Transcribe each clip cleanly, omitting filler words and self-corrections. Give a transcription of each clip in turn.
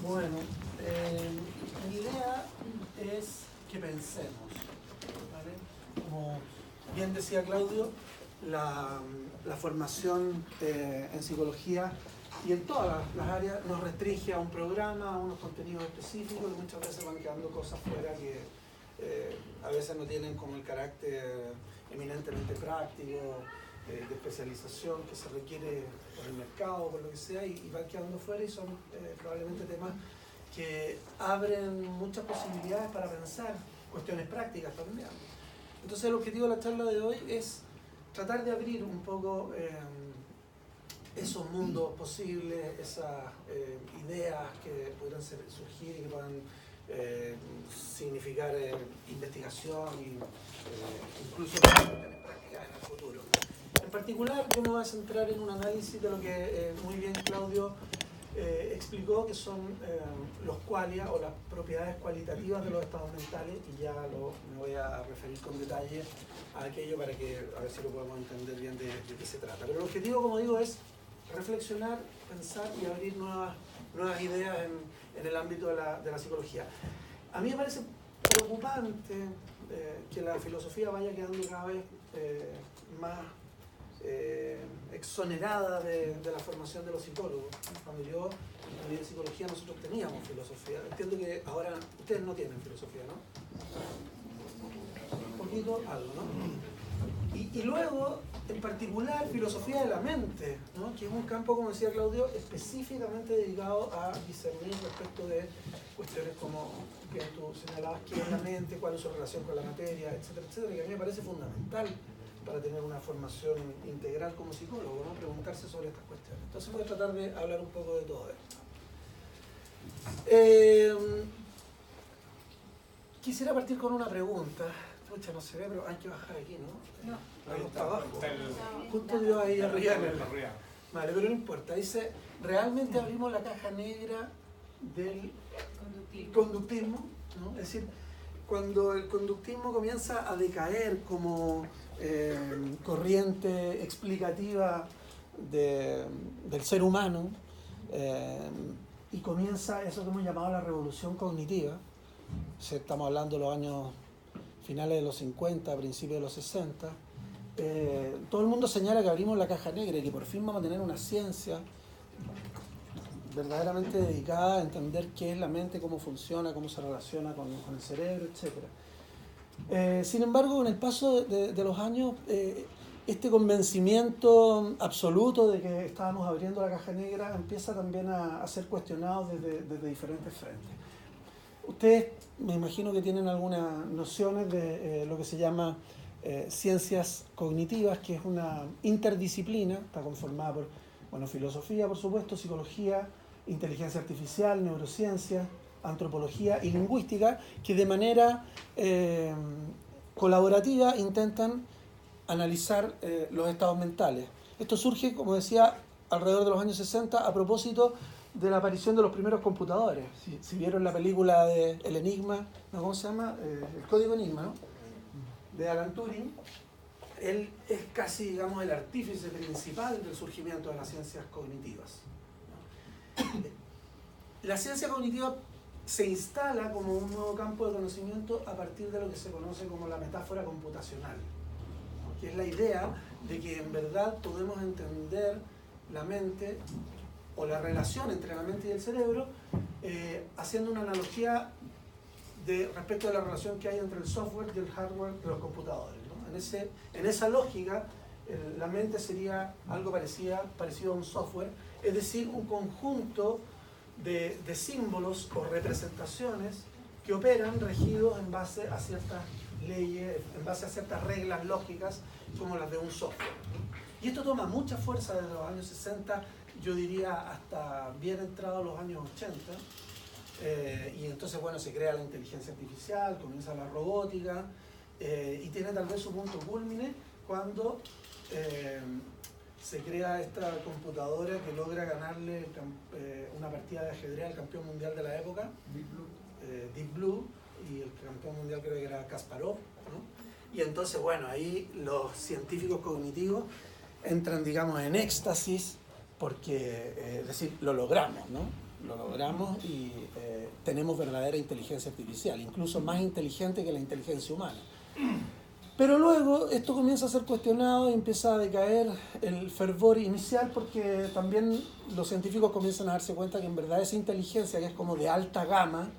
Bueno, mi idea es que pensemos, ¿vale? Como bien decía Claudio, la formación en psicología y en todas las áreas nos restringe a un programa, a unos contenidos específicos, y muchas veces van quedando cosas fuera que a veces no tienen como el carácter eminentemente práctico, de especialización que se requiere por el mercado, por lo que sea, y van quedando fuera, y son probablemente temas que abren muchas posibilidades para pensar cuestiones prácticas también. Entonces el objetivo de la charla de hoy es tratar de abrir un poco esos mundos posibles, esas ideas que podrán surgir y que puedan significar investigación y incluso cuestiones prácticas en el futuro. En particular, yo me voy a centrar en un análisis de lo que muy bien Claudio explicó, que son los qualia o las propiedades cualitativas de los estados mentales, y ya me voy a referir con detalle a aquello para que a ver si lo podemos entender bien de qué se trata. Pero el objetivo, como digo, es reflexionar, pensar y abrir nuevas ideas en el ámbito de la psicología. A mí me parece preocupante que la filosofía vaya quedando cada vez más exonerada de la formación de los psicólogos. Cuando yo estudié psicología, nosotros teníamos filosofía. Entiendo que ahora ustedes no tienen filosofía, ¿no? Un poquito, algo, ¿no? Y luego, en particular, filosofía de la mente, ¿no? Que es un campo, como decía Claudio, específicamente dedicado a discernir respecto de cuestiones como que tú señalabas, qué es la mente, cuál es su relación con la materia, etcétera, etcétera, que a mí me parece fundamental para tener una formación integral como psicólogo, ¿no? Preguntarse sobre estas cuestiones. Entonces voy a tratar de hablar un poco de todo esto. Quisiera partir con una pregunta. Pucha, no se ve, pero hay que bajar aquí, ¿no? No. Ahí está abajo. Sí. Justo dio ahí arriba. Vale, pero no importa. Dice, ¿realmente abrimos la caja negra del conductismo? ¿No? Es decir, cuando el conductismo comienza a decaer como corriente explicativa del ser humano, y comienza eso que hemos llamado la revolución cognitiva, estamos hablando de los años finales de los 50, principios de los 60, todo el mundo señala que abrimos la caja negra y que por fin vamos a tener una ciencia verdaderamente dedicada a entender qué es la mente, cómo funciona, cómo se relaciona con el cerebro, etc. Sin embargo, con el paso de los años, este convencimiento absoluto de que estábamos abriendo la caja negra empieza también a ser cuestionado desde diferentes frentes. Ustedes me imagino que tienen algunas nociones de lo que se llama ciencias cognitivas, que es una interdisciplina, está conformada por filosofía, por supuesto, psicología, inteligencia artificial, neurociencia, antropología y lingüística, que de manera colaborativa intentan analizar los estados mentales. Esto surge, como decía, alrededor de los años 60 a propósito de la aparición de los primeros computadores. Si vieron la película de El Enigma, ¿no? ¿Cómo se llama? El Código Enigma, ¿no? De Alan Turing. Él es casi, digamos, el artífice principal del surgimiento de las ciencias cognitivas. La ciencia cognitiva se instala como un nuevo campo de conocimiento a partir de lo que se conoce como la metáfora computacional, ¿no? Que es la idea de que en verdad podemos entender la mente o la relación entre la mente y el cerebro haciendo una analogía respecto de la relación que hay entre el software y el hardware de los computadores, ¿no? En esa lógica, la mente sería algo parecido a un software, es decir, un conjunto de símbolos o representaciones que operan regidos en base a ciertas leyes, en base a ciertas reglas lógicas como las de un software, ¿no? Y esto toma mucha fuerza desde los años 60, yo diría hasta bien entrados los años 80, y entonces, bueno, se crea la inteligencia artificial, comienza la robótica, y tiene tal vez su punto culmine cuando se crea esta computadora que logra ganarle una partida de ajedrez al campeón mundial de la época, Deep Blue, y el campeón mundial creo que era Kasparov, ¿no? Y entonces, bueno, ahí los científicos cognitivos entran, digamos, en éxtasis porque, es decir, lo logramos, ¿no? Lo logramos y tenemos verdadera inteligencia artificial, incluso más inteligente que la inteligencia humana. Pero luego esto comienza a ser cuestionado y empieza a decaer el fervor inicial porque también los científicos comienzan a darse cuenta que en verdad esa inteligencia, que es como de alta gama,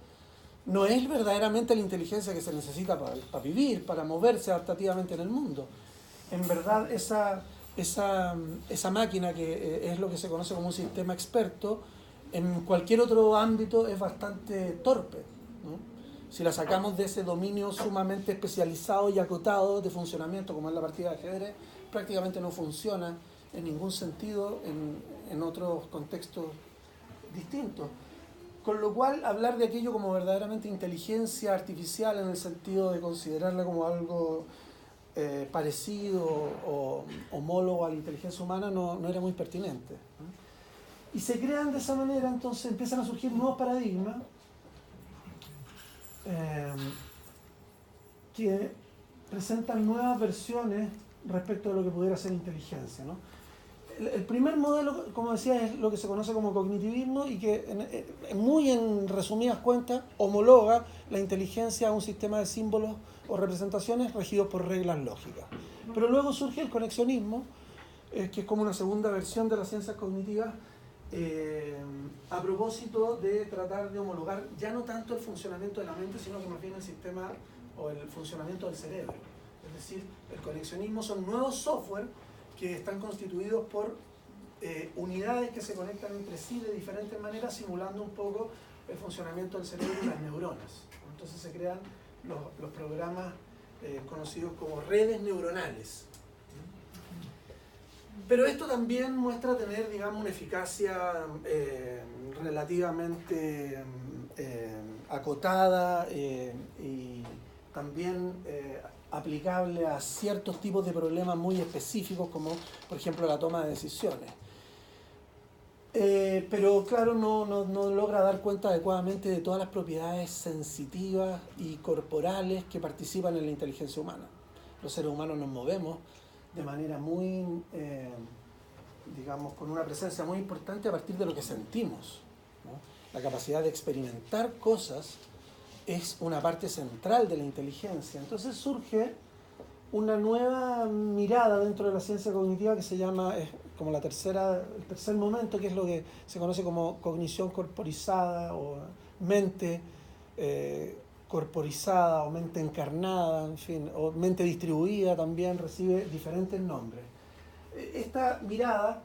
no es verdaderamente la inteligencia que se necesita para vivir, para moverse adaptativamente en el mundo. En verdad esa máquina, que es lo que se conoce como un sistema experto, en cualquier otro ámbito es bastante torpe, ¿no? Si la sacamos de ese dominio sumamente especializado y acotado de funcionamiento, como es la partida de ajedrez, prácticamente no funciona en ningún sentido en otros contextos distintos. Con lo cual, hablar de aquello como verdaderamente inteligencia artificial, en el sentido de considerarla como algo parecido o homólogo a la inteligencia humana, no era muy pertinente, ¿no? Y se crean de esa manera, entonces empiezan a surgir nuevos paradigmas que presentan nuevas versiones respecto de lo que pudiera ser inteligencia, ¿no? El primer modelo, como decía, es lo que se conoce como cognitivismo y que, muy en resumidas cuentas, homologa la inteligencia a un sistema de símbolos o representaciones regidos por reglas lógicas. Pero luego surge el conexionismo, que es como una segunda versión de las ciencias cognitivas, a propósito de tratar de homologar ya no tanto el funcionamiento de la mente, sino que más bien el sistema o el funcionamiento del cerebro. Es decir, el conexionismo son nuevos software que están constituidos por unidades que se conectan entre sí de diferentes maneras, simulando un poco el funcionamiento del cerebro y las neuronas. Entonces se crean los programas conocidos como redes neuronales. Pero esto también muestra tener, digamos, una eficacia relativamente acotada y también aplicable a ciertos tipos de problemas muy específicos, como por ejemplo la toma de decisiones. Pero claro, no logra dar cuenta adecuadamente de todas las propiedades sensitivas y corporales que participan en la inteligencia humana. Los seres humanos nos movemos de manera muy, digamos, con una presencia muy importante a partir de lo que sentimos, ¿no? La capacidad de experimentar cosas es una parte central de la inteligencia. Entonces surge una nueva mirada dentro de la ciencia cognitiva que se llama, como el tercer momento, que es lo que se conoce como cognición corporizada o mente corporizada o mente encarnada, en fin, o mente distribuida, también recibe diferentes nombres. Esta mirada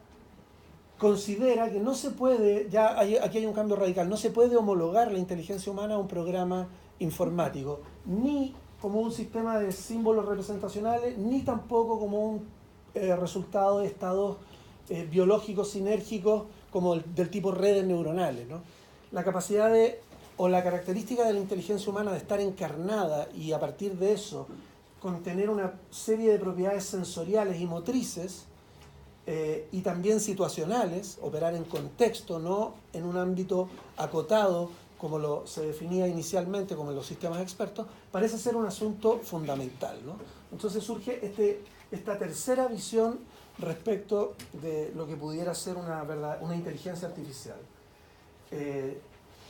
considera que no se puede, aquí hay un cambio radical, no se puede homologar la inteligencia humana a un programa informático, ni como un sistema de símbolos representacionales, ni tampoco como un resultado de estados biológicos sinérgicos como del tipo redes neuronales, ¿no? La capacidad o la característica de la inteligencia humana de estar encarnada y a partir de eso contener una serie de propiedades sensoriales y motrices y también situacionales, operar en contexto, no en un ámbito acotado como se definía inicialmente como en los sistemas expertos, parece ser un asunto fundamental, ¿no? Entonces surge esta tercera visión respecto de lo que pudiera ser una inteligencia artificial.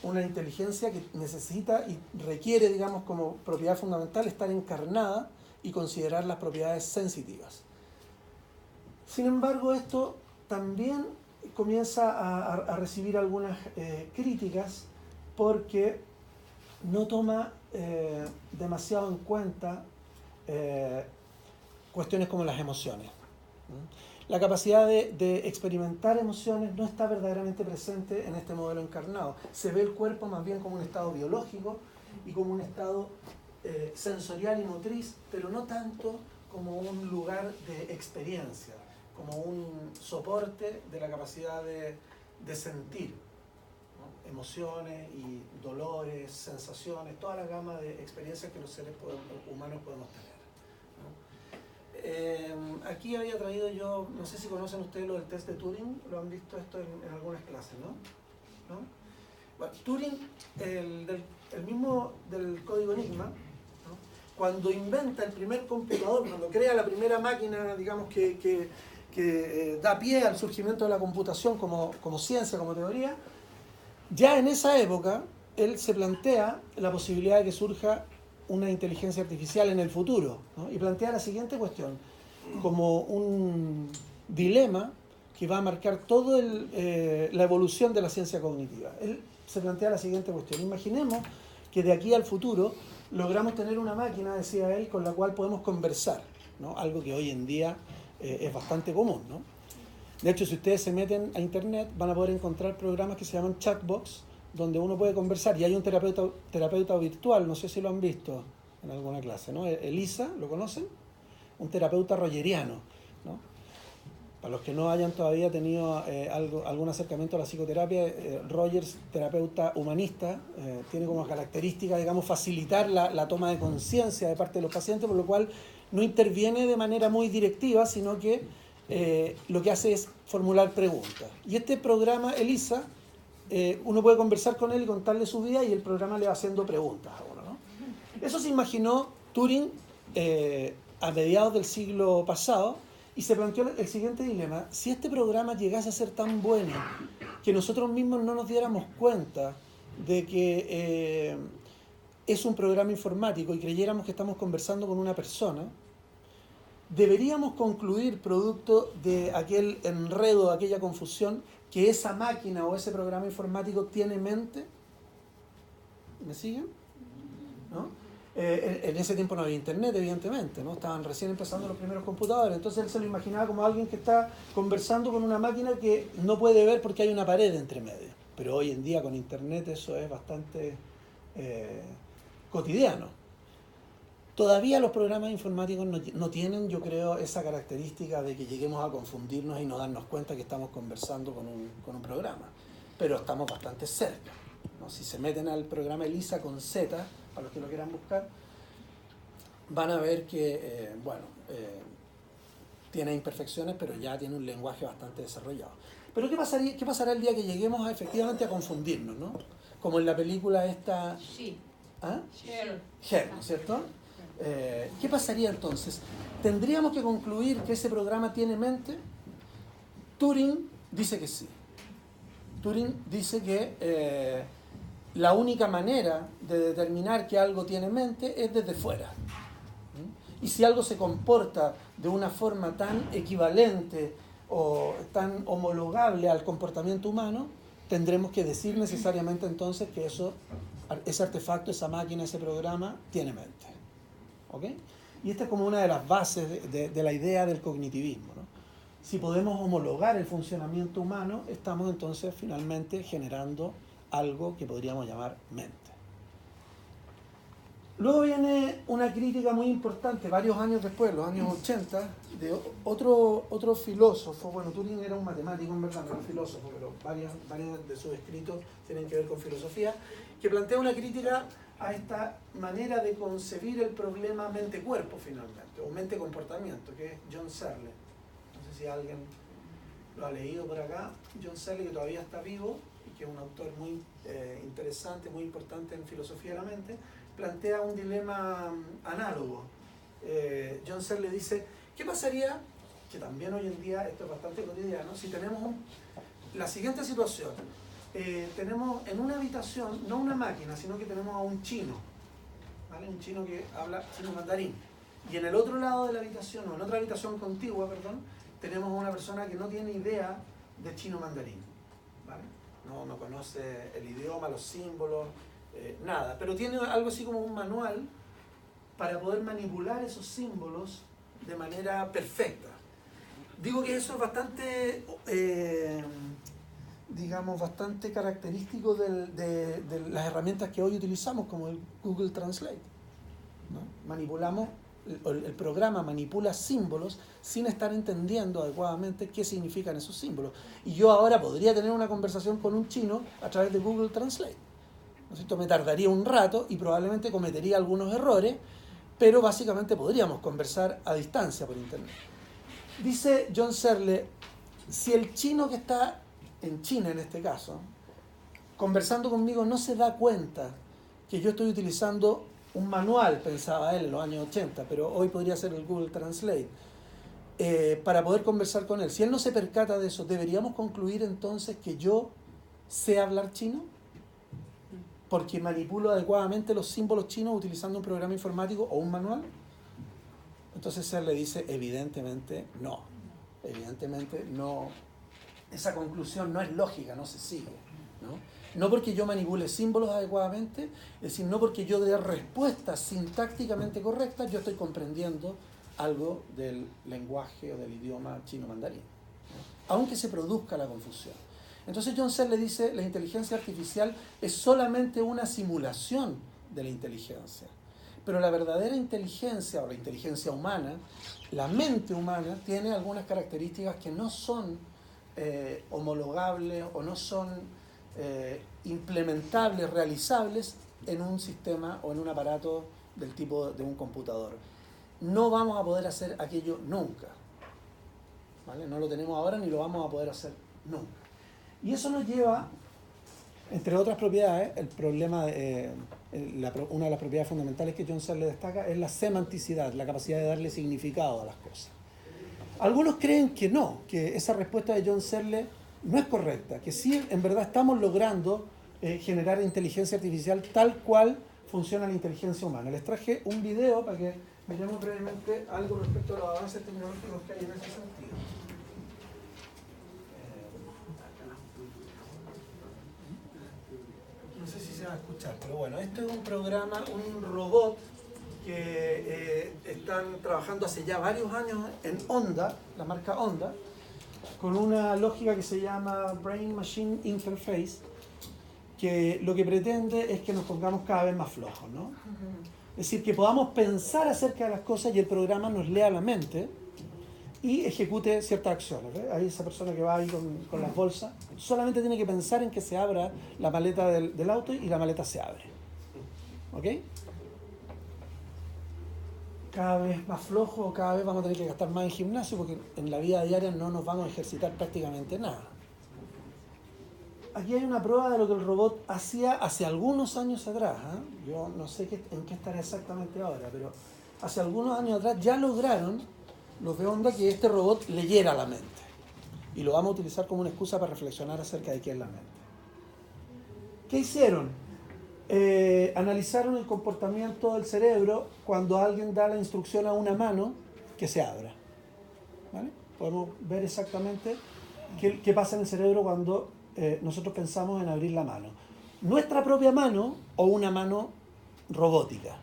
Una inteligencia que necesita y requiere, digamos, como propiedad fundamental estar encarnada y considerar las propiedades sensitivas. Sin embargo, esto también comienza a recibir algunas críticas porque no toma demasiado en cuenta cuestiones como las emociones. La capacidad de experimentar emociones no está verdaderamente presente en este modelo encarnado. Se ve el cuerpo más bien como un estado biológico y como un estado sensorial y motriz, pero no tanto como un lugar de experiencia, como un soporte de la capacidad de sentir, ¿no? Emociones y dolores, sensaciones, toda la gama de experiencias que los seres humanos podemos tener, ¿no? Aquí había traído yo, no sé si conocen ustedes lo del test de Turing, lo han visto esto en algunas clases, ¿no? Bueno, Turing, el mismo del código Enigma, cuando inventa el primer computador, cuando crea la primera máquina, digamos, que que da pie al surgimiento de la computación como ciencia, como teoría, ya en esa época él se plantea la posibilidad de que surja una inteligencia artificial en el futuro, ¿no? Y plantea la siguiente cuestión, como un dilema que va a marcar toda la evolución de la ciencia cognitiva. Él se plantea la siguiente cuestión: imaginemos que de aquí al futuro logramos tener una máquina, decía él, con la cual podemos conversar, ¿no? Algo que hoy en día es bastante común, ¿no? De hecho, si ustedes se meten a internet, van a poder encontrar programas que se llaman chatbots, donde uno puede conversar, y hay un terapeuta virtual, no sé si lo han visto en alguna clase, ¿no? Elisa, ¿lo conocen? Un terapeuta rogeriano, ¿no? Para los que no hayan todavía tenido algún acercamiento a la psicoterapia, Rogers, terapeuta humanista, tiene como característica, digamos, facilitar la toma de conciencia de parte de los pacientes, por lo cual no interviene de manera muy directiva, sino que lo que hace es formular preguntas. Y este programa, Elisa, uno puede conversar con él y contarle su vida, y el programa le va haciendo preguntas a uno, ¿no? Eso se imaginó Turing a mediados del siglo pasado, y se planteó el siguiente dilema: si este programa llegase a ser tan bueno que nosotros mismos no nos diéramos cuenta de que es un programa informático y creyéramos que estamos conversando con una persona, deberíamos concluir, producto de aquel enredo, de aquella confusión, que esa máquina o ese programa informático tiene mente. ¿Me siguen? ¿No? En ese tiempo no había internet, evidentemente, ¿no? Estaban recién empezando los primeros computadores, entonces él se lo imaginaba como alguien que está conversando con una máquina que no puede ver porque hay una pared entre medio. Pero hoy en día con internet eso es bastante cotidiano. Todavía los programas informáticos no tienen, yo creo, esa característica de que lleguemos a confundirnos y no darnos cuenta que estamos conversando con un programa, pero estamos bastante cerca, ¿no? Si se meten al programa Elisa con Z, para los que lo quieran buscar, van a ver que, tiene imperfecciones, pero ya tiene un lenguaje bastante desarrollado. Pero ¿qué pasará el día que lleguemos efectivamente a confundirnos, ¿no? Como en la película esta... Her, ¿no es cierto? ¿Qué pasaría entonces? ¿Tendríamos que concluir que ese programa tiene mente? Turing dice que sí. Turing dice que la única manera de determinar que algo tiene mente es desde fuera. Y si algo se comporta de una forma tan equivalente o tan homologable al comportamiento humano, tendremos que decir necesariamente entonces que ese artefacto, esa máquina, ese programa tiene mente. ¿Ok? Y esta es como una de las bases de la idea del cognitivismo, ¿no? Si podemos homologar el funcionamiento humano, estamos entonces finalmente generando algo que podríamos llamar mente. Luego viene una crítica muy importante, varios años después, los años 80, de otro filósofo. Bueno, Turing era un matemático, en verdad, no era un filósofo, pero varios de sus escritos tienen que ver con filosofía, que plantea una crítica a esta manera de concebir el problema mente-cuerpo, finalmente, o mente-comportamiento, que es John Searle. No sé si alguien lo ha leído por acá. John Searle, que todavía está vivo y que es un autor muy interesante, muy importante en filosofía de la mente, plantea un dilema análogo. John Searle dice: ¿qué pasaría, que también hoy en día esto es bastante cotidiano, si tenemos la siguiente situación? Tenemos en una habitación, no una máquina, sino que tenemos a un chino, ¿vale? Un chino que habla chino mandarín. Y en el otro lado de la habitación, o en otra habitación contigua, perdón, tenemos a una persona que no tiene idea de chino mandarín, ¿vale? No conoce el idioma, los símbolos, nada, pero tiene algo así como un manual para poder manipular esos símbolos de manera perfecta. Digo que eso es bastante, bastante característico de las herramientas que hoy utilizamos, como el Google Translate, ¿no? El programa manipula símbolos sin estar entendiendo adecuadamente qué significan esos símbolos. Y yo ahora podría tener una conversación con un chino a través de Google Translate, ¿no es cierto? Me tardaría un rato y probablemente cometería algunos errores, pero básicamente podríamos conversar a distancia por internet. Dice John Searle: si el chino que está en China, en este caso, conversando conmigo, no se da cuenta que yo estoy utilizando un manual, pensaba él en los años 80, pero hoy podría ser el Google Translate, para poder conversar con él. Si él no se percata de eso, ¿deberíamos concluir entonces que yo sé hablar chino? Porque manipulo adecuadamente los símbolos chinos utilizando un programa informático o un manual. Entonces él le dice, evidentemente no. Evidentemente no. Esa conclusión no es lógica, no se sigue, ¿no? No porque yo manipule símbolos adecuadamente, es decir, no porque yo dé respuestas sintácticamente correctas, yo estoy comprendiendo algo del lenguaje o del idioma chino mandarín, ¿no? Aunque se produzca la confusión. Entonces John Searle le dice, la inteligencia artificial es solamente una simulación de la inteligencia. Pero la verdadera inteligencia o la inteligencia humana, la mente humana, tiene algunas características que no son homologables o no son implementables, realizables en un sistema o en un aparato del tipo de un computador. No vamos a poder hacer aquello nunca, ¿vale? No lo tenemos ahora ni lo vamos a poder hacer nunca. Y eso nos lleva, entre otras propiedades, el problema una de las propiedades fundamentales que John Searle destaca es la semanticidad, la capacidad de darle significado a las cosas. Algunos creen que no, que esa respuesta de John Searle no es correcta, que sí, en verdad estamos logrando generar inteligencia artificial tal cual funciona la inteligencia humana. Les traje un video para que miremos brevemente algo respecto a los avances tecnológicos que hay en ese sentido. No sé si se va a escuchar, pero bueno, esto es un programa, un robot que están trabajando hace ya varios años en Honda, la marca Honda, con una lógica que se llama Brain Machine Interface, que lo que pretende es que nos pongamos cada vez más flojos, ¿no? Es decir, que podamos pensar acerca de las cosas y el programa nos lea la mente y ejecute ciertas acciones, ¿ves? Ahí esa persona que va ahí con las bolsas, solamente tiene que pensar en que se abra la maleta del auto y la maleta se abre. ¿Ok? Cada vez más flojo, cada vez vamos a tener que gastar más en gimnasio porque en la vida diaria no nos vamos a ejercitar prácticamente nada. Aquí hay una prueba de lo que el robot hacía hace algunos años atrás, ¿eh? Yo no sé en qué estará exactamente ahora, pero hace algunos años atrás ya lograron los de Honda que este robot leyera la mente. Y lo vamos a utilizar como una excusa para reflexionar acerca de qué es la mente. ¿Qué hicieron? Analizaron el comportamiento del cerebro cuando alguien da la instrucción a una mano que se abra, ¿vale? Podemos ver exactamente qué pasa en el cerebro cuando nosotros pensamos en abrir la mano. Nuestra propia mano o una mano robótica,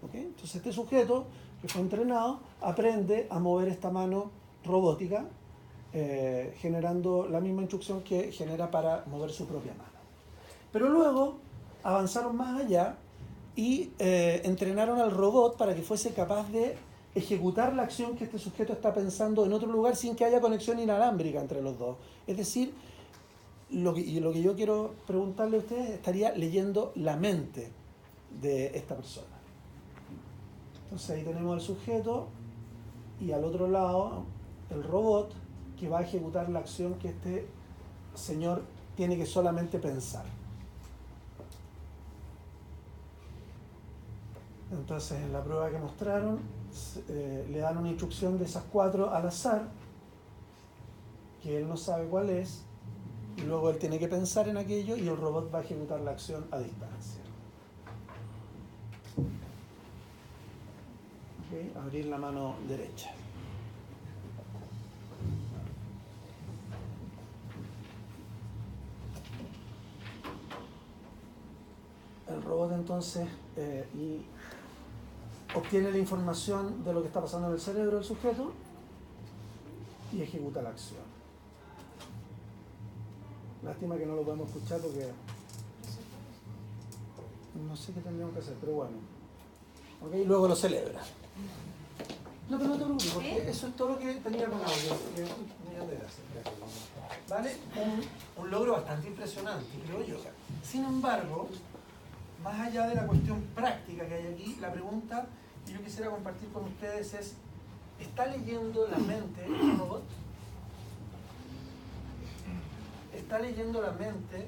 ¿okay? Entonces este sujeto que fue entrenado aprende a mover esta mano robótica generando la misma instrucción que genera para mover su propia mano. Pero luego avanzaron más allá y entrenaron al robot para que fuese capaz de ejecutar la acción que este sujeto está pensando en otro lugar sin que haya conexión inalámbrica entre los dos. Es decir, lo que yo quiero preguntarle a ustedes, estaría leyendo la mente de esta persona. Entonces ahí tenemos al sujeto y al otro lado el robot que va a ejecutar la acción que este señor tiene que solamente pensar. Entonces en la prueba que mostraron le dan una instrucción de esas 4 al azar que él no sabe cuál es y luego él tiene que pensar en aquello y el robot va a ejecutar la acción a distancia. ¿Okay? Abrir la mano derecha. El robot entonces obtiene la información de lo que está pasando en el cerebro del sujeto y ejecuta la acción. Lástima que no lo podemos escuchar porque no sé qué tendríamos que hacer, pero bueno. ¿Okay? Luego lo celebra. No, pero no te preocupes, porque eso es todo lo que tenía con audio. ¿Vale? Un logro bastante impresionante, creo yo. Sin embargo, más allá de la cuestión práctica que hay aquí, la pregunta que yo quisiera compartir con ustedes es: ¿está leyendo la mente el robot? ¿Está leyendo la mente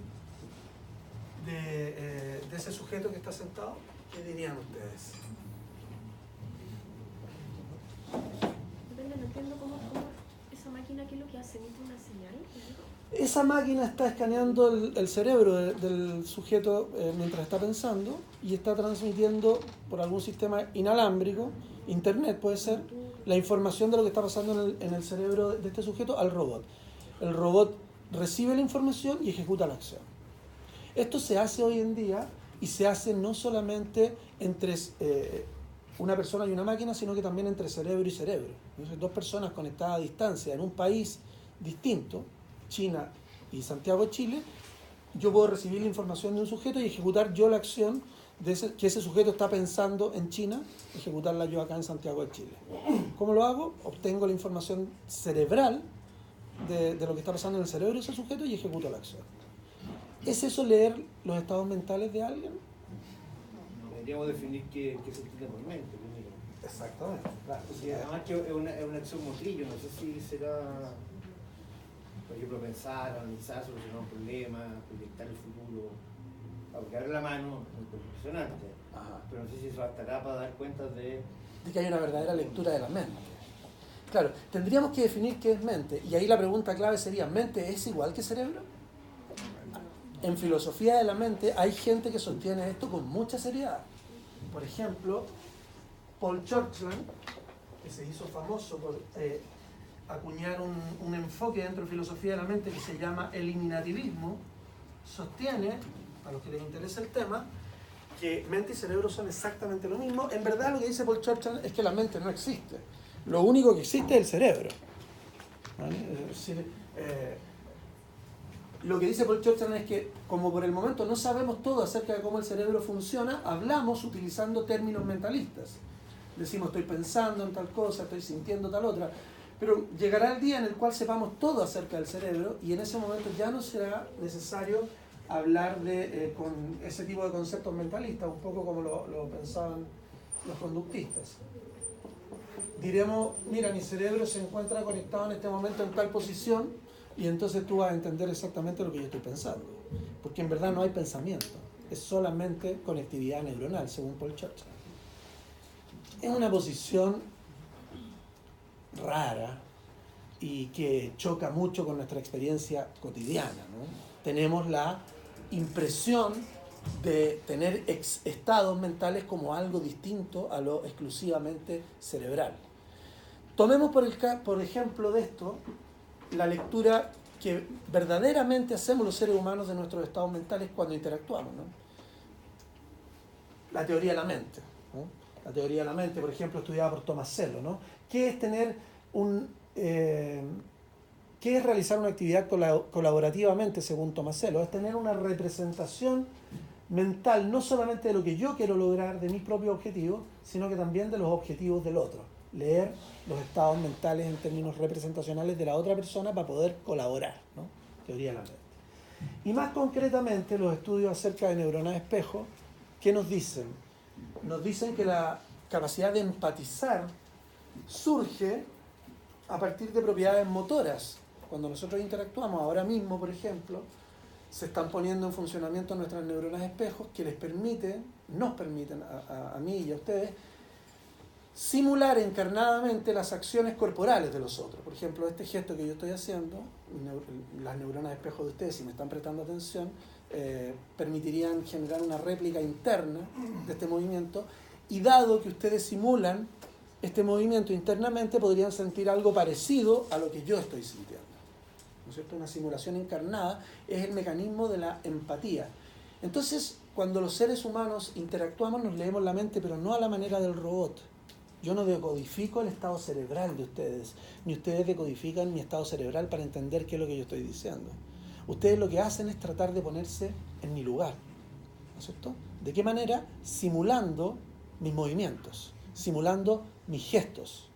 de ese sujeto que está sentado? ¿Qué dirían ustedes? Depende de la entiendo cómo esa máquina, ¿qué es lo que hace? ¿Emite una señal? Esa máquina está escaneando el cerebro del sujeto mientras está pensando y está transmitiendo por algún sistema inalámbrico, internet puede ser, la información de lo que está pasando en el cerebro de este sujeto al robot. El robot recibe la información y ejecuta la acción. Esto se hace hoy en día y se hace no solamente entre una persona y una máquina, sino que también entre cerebro y cerebro. Entonces, dos personas conectadas a distancia en un país distinto, China y Santiago de Chile, yo puedo recibir la información de un sujeto y ejecutar yo la acción que ese sujeto está pensando en China, ejecutarla yo acá en Santiago de Chile. ¿Cómo lo hago? Obtengo la información cerebral de lo que está pasando en el cerebro de ese sujeto y ejecuto la acción. ¿Es eso leer los estados mentales de alguien? Deberíamos definir qué se entiende por mente primero. Exactamente, claro. Y además que es una acción motriz, yo no sé si será, por ejemplo, pensar, analizar, solucionar un problema, proyectar el futuro, abarcar la mano, es impresionante. Ajá. Pero no sé si eso bastará para dar cuenta de que hay una verdadera lectura de la mente. Claro, tendríamos que definir qué es mente. Y ahí la pregunta clave sería, ¿mente es igual que cerebro? En filosofía de la mente hay gente que sostiene esto con mucha seriedad. Por ejemplo, Paul Churchland, que se hizo famoso por acuñar un enfoque dentro de filosofía de la mente que se llama eliminativismo, sostiene, a los que les interesa el tema, que mente y cerebro son exactamente lo mismo. En verdad lo que dice Paul Churchland es que la mente no existe. Lo único que existe es el cerebro. ¿Vale? Es decir, lo que dice Paul Churchland es que, como por el momento no sabemos todo acerca de cómo el cerebro funciona, hablamos utilizando términos mentalistas. Decimos, estoy pensando en tal cosa, estoy sintiendo tal otra. Pero llegará el día en el cual sepamos todo acerca del cerebro y en ese momento ya no será necesario hablar con ese tipo de conceptos mentalistas, un poco como lo pensaban los conductistas. Diremos, mira, mi cerebro se encuentra conectado en este momento en tal posición y entonces tú vas a entender exactamente lo que yo estoy pensando. Porque en verdad no hay pensamiento, es solamente conectividad neuronal, según Paul Churchland. Es una posición rara y que choca mucho con nuestra experiencia cotidiana, ¿no? Tenemos la impresión de tener estados mentales como algo distinto a lo exclusivamente cerebral. Tomemos por ejemplo de esto la lectura que verdaderamente hacemos los seres humanos de nuestros estados mentales cuando interactuamos, ¿no? La teoría de la mente, ¿no? La teoría de la mente, por ejemplo, estudiada por Tomasello, ¿no? ¿Qué es tener ¿qué es realizar una actividad colaborativamente, según Tomasello? Es tener una representación mental, no solamente de lo que yo quiero lograr, de mis propios objetivos, sino que también de los objetivos del otro. Leer los estados mentales en términos representacionales de la otra persona para poder colaborar, ¿no? Teoría de la mente. Y más concretamente, los estudios acerca de neuronas espejo, ¿qué nos dicen? Nos dicen que la capacidad de empatizar surge a partir de propiedades motoras. Cuando nosotros interactuamos ahora mismo, por ejemplo, se están poniendo en funcionamiento nuestras neuronas espejos que nos permiten a mí y a ustedes simular encarnadamente las acciones corporales de los otros. Por ejemplo, este gesto que yo estoy haciendo, las neuronas espejos de ustedes, si me están prestando atención, permitirían generar una réplica interna de este movimiento, y dado que ustedes simulan este movimiento internamente, podrían sentir algo parecido a lo que yo estoy sintiendo. ¿No es cierto? Una simulación encarnada es el mecanismo de la empatía. Entonces, cuando los seres humanos interactuamos, nos leemos la mente, pero no a la manera del robot. Yo no decodifico el estado cerebral de ustedes, ni ustedes decodifican mi estado cerebral para entender qué es lo que yo estoy diciendo. Ustedes lo que hacen es tratar de ponerse en mi lugar, ¿no es cierto? ¿De qué manera? Simulando mis movimientos, simulando mis gestos.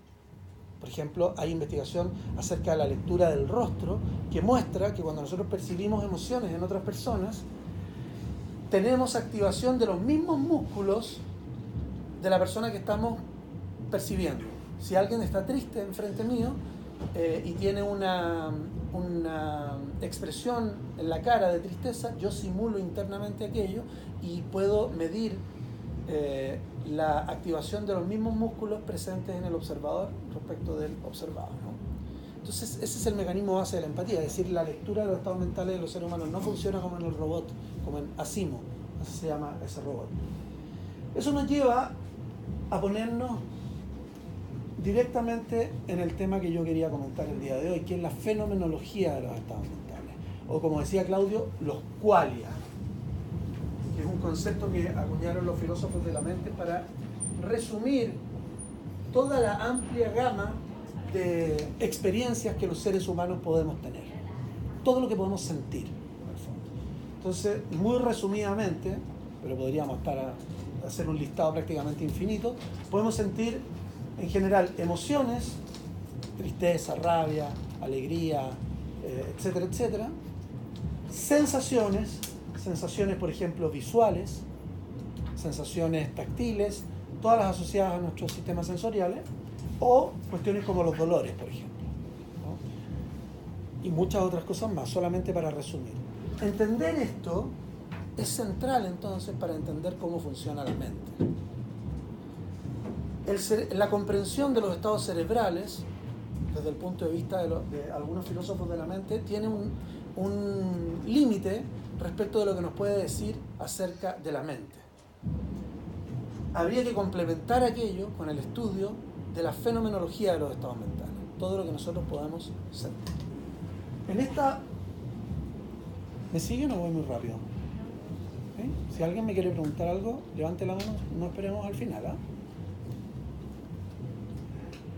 Por ejemplo, hay investigación acerca de la lectura del rostro que muestra que cuando nosotros percibimos emociones en otras personas, tenemos activación de los mismos músculos de la persona que estamos percibiendo. Si alguien está triste enfrente mío y tiene una expresión en la cara de tristeza, yo simulo internamente aquello y puedo medir la activación de los mismos músculos presentes en el observador respecto del observado, ¿no? Entonces, ese es el mecanismo base de la empatía, es decir, la lectura de los estados mentales de los seres humanos no funciona como en el robot, como en Asimov, así se llama ese robot. Eso nos lleva a ponernos directamente en el tema que yo quería comentar el día de hoy, que es la fenomenología de los estados mentales, o como decía Claudio, los qualia, que es un concepto que acuñaron los filósofos de la mente para resumir toda la amplia gama de experiencias que los seres humanos podemos tener, todo lo que podemos sentir, en el fondo. Entonces, muy resumidamente, pero podríamos hacer un listado prácticamente infinito, podemos sentir en general emociones, tristeza, rabia, alegría, etcétera, etcétera, sensaciones, por ejemplo visuales, sensaciones táctiles, todas las asociadas a nuestros sistemas sensoriales, o cuestiones como los dolores, por ejemplo, ¿no? Y muchas otras cosas más, solamente para resumir. Entender esto es central entonces para entender cómo funciona la mente. La comprensión de los estados cerebrales, desde el punto de vista de algunos filósofos de la mente, tiene un límite respecto de lo que nos puede decir acerca de la mente. Habría que complementar aquello con el estudio de la fenomenología de los estados mentales, todo lo que nosotros podemos sentir. En esta... ¿Me siguen o voy muy rápido? ¿Sí? Si alguien me quiere preguntar algo, levante la mano, no esperemos al final, ¿eh?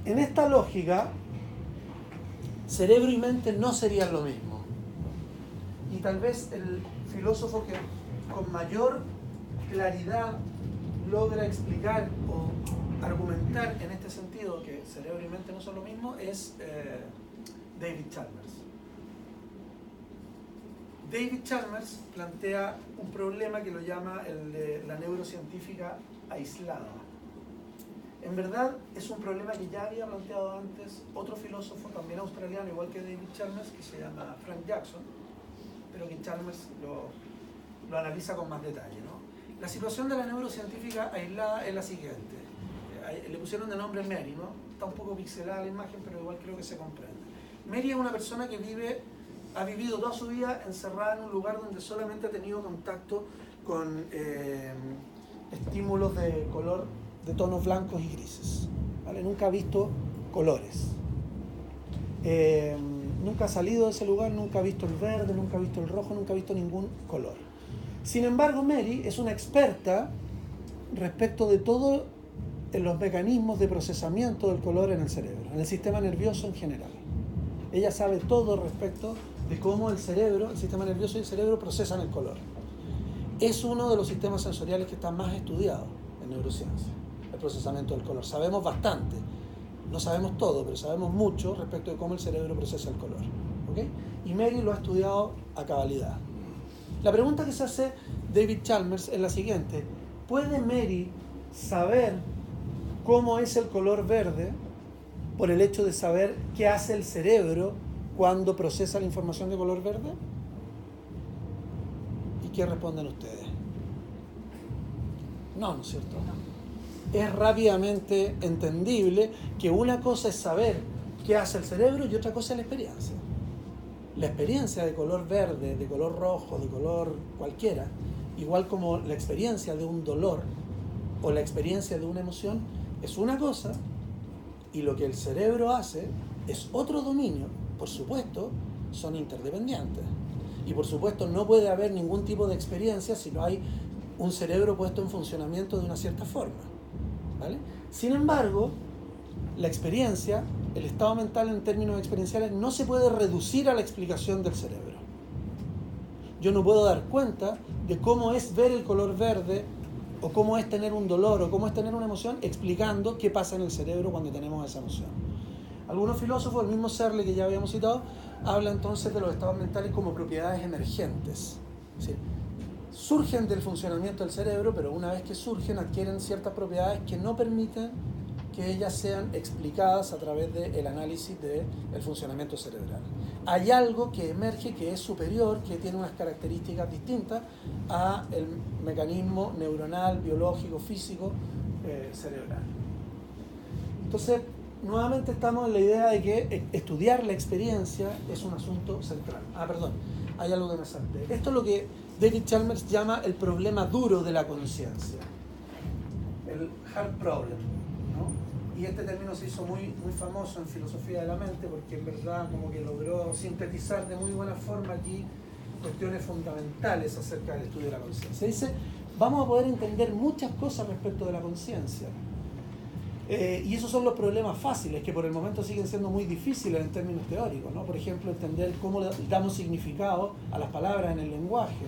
En esta lógica, cerebro y mente no serían lo mismo. Y tal vez el filósofo que con mayor claridad logra explicar o argumentar en este sentido que cerebro y mente no son lo mismo es David Chalmers. David Chalmers plantea un problema que lo llama el de la neurocientífica aislada. En verdad es un problema que ya había planteado antes otro filósofo también australiano, igual que David Chalmers, que se llama Frank Jackson, pero que Chalmers lo analiza con más detalle, ¿no? La situación de la neurocientífica aislada es la siguiente. Le pusieron de nombre Mary, ¿no? Está un poco pixelada la imagen, pero igual creo que se comprende. Mary es una persona que ha vivido toda su vida encerrada en un lugar donde solamente ha tenido contacto con estímulos de color, de tonos blancos y grises, ¿vale? Nunca ha visto colores. Nunca ha salido de ese lugar, nunca ha visto el verde, nunca ha visto el rojo, nunca ha visto ningún color. Sin embargo, Mary es una experta respecto de todos los mecanismos de procesamiento del color en el cerebro, en el sistema nervioso en general. Ella sabe todo respecto de cómo el sistema nervioso y el cerebro procesan el color. Es uno de los sistemas sensoriales que está más estudiado en neurociencia, el procesamiento del color. Sabemos bastante, no sabemos todo, pero sabemos mucho respecto de cómo el cerebro procesa el color, ¿okay? Y Mary lo ha estudiado a cabalidad. La pregunta que se hace David Chalmers es la siguiente: ¿puede Mary saber cómo es el color verde por el hecho de saber qué hace el cerebro cuando procesa la información de color verde? ¿Y qué responden ustedes? No, ¿no es cierto? Es rápidamente entendible que una cosa es saber qué hace el cerebro y otra cosa es la experiencia. La experiencia de color verde, de color rojo, de color cualquiera, igual como la experiencia de un dolor o la experiencia de una emoción, es una cosa, y lo que el cerebro hace es otro dominio. Por supuesto, son interdependientes. Y por supuesto no puede haber ningún tipo de experiencia si no hay un cerebro puesto en funcionamiento de una cierta forma, ¿vale? Sin embargo, la experiencia, el estado mental en términos experienciales, no se puede reducir a la explicación del cerebro. Yo no puedo dar cuenta de cómo es ver el color verde, o cómo es tener un dolor, o cómo es tener una emoción, explicando qué pasa en el cerebro cuando tenemos esa emoción. Algunos filósofos, el mismo Searle que ya habíamos citado, habla entonces de los estados mentales como propiedades emergentes. Es decir, surgen del funcionamiento del cerebro, pero una vez que surgen adquieren ciertas propiedades que no permiten que ellas sean explicadas a través del análisis del funcionamiento cerebral. hay algo que emerge que es superior, que tiene unas características distintas a el mecanismo neuronal, biológico, físico, cerebral. Entonces, nuevamente estamos en la idea de que estudiar la experiencia es un asunto central. Hay algo que me salté. Esto es lo que David Chalmers llama el problema duro de la conciencia, el hard problem, ¿no? Y este término se hizo muy famoso en filosofía de la mente porque en verdad como que logró sintetizar de muy buena forma aquí cuestiones fundamentales acerca del estudio de la conciencia. Dice, vamos a poder entender muchas cosas respecto de la conciencia. Y esos son los problemas fáciles, que por el momento siguen siendo muy difíciles en términos teóricos, ¿no? Por ejemplo, entender cómo damos significado a las palabras en el lenguaje,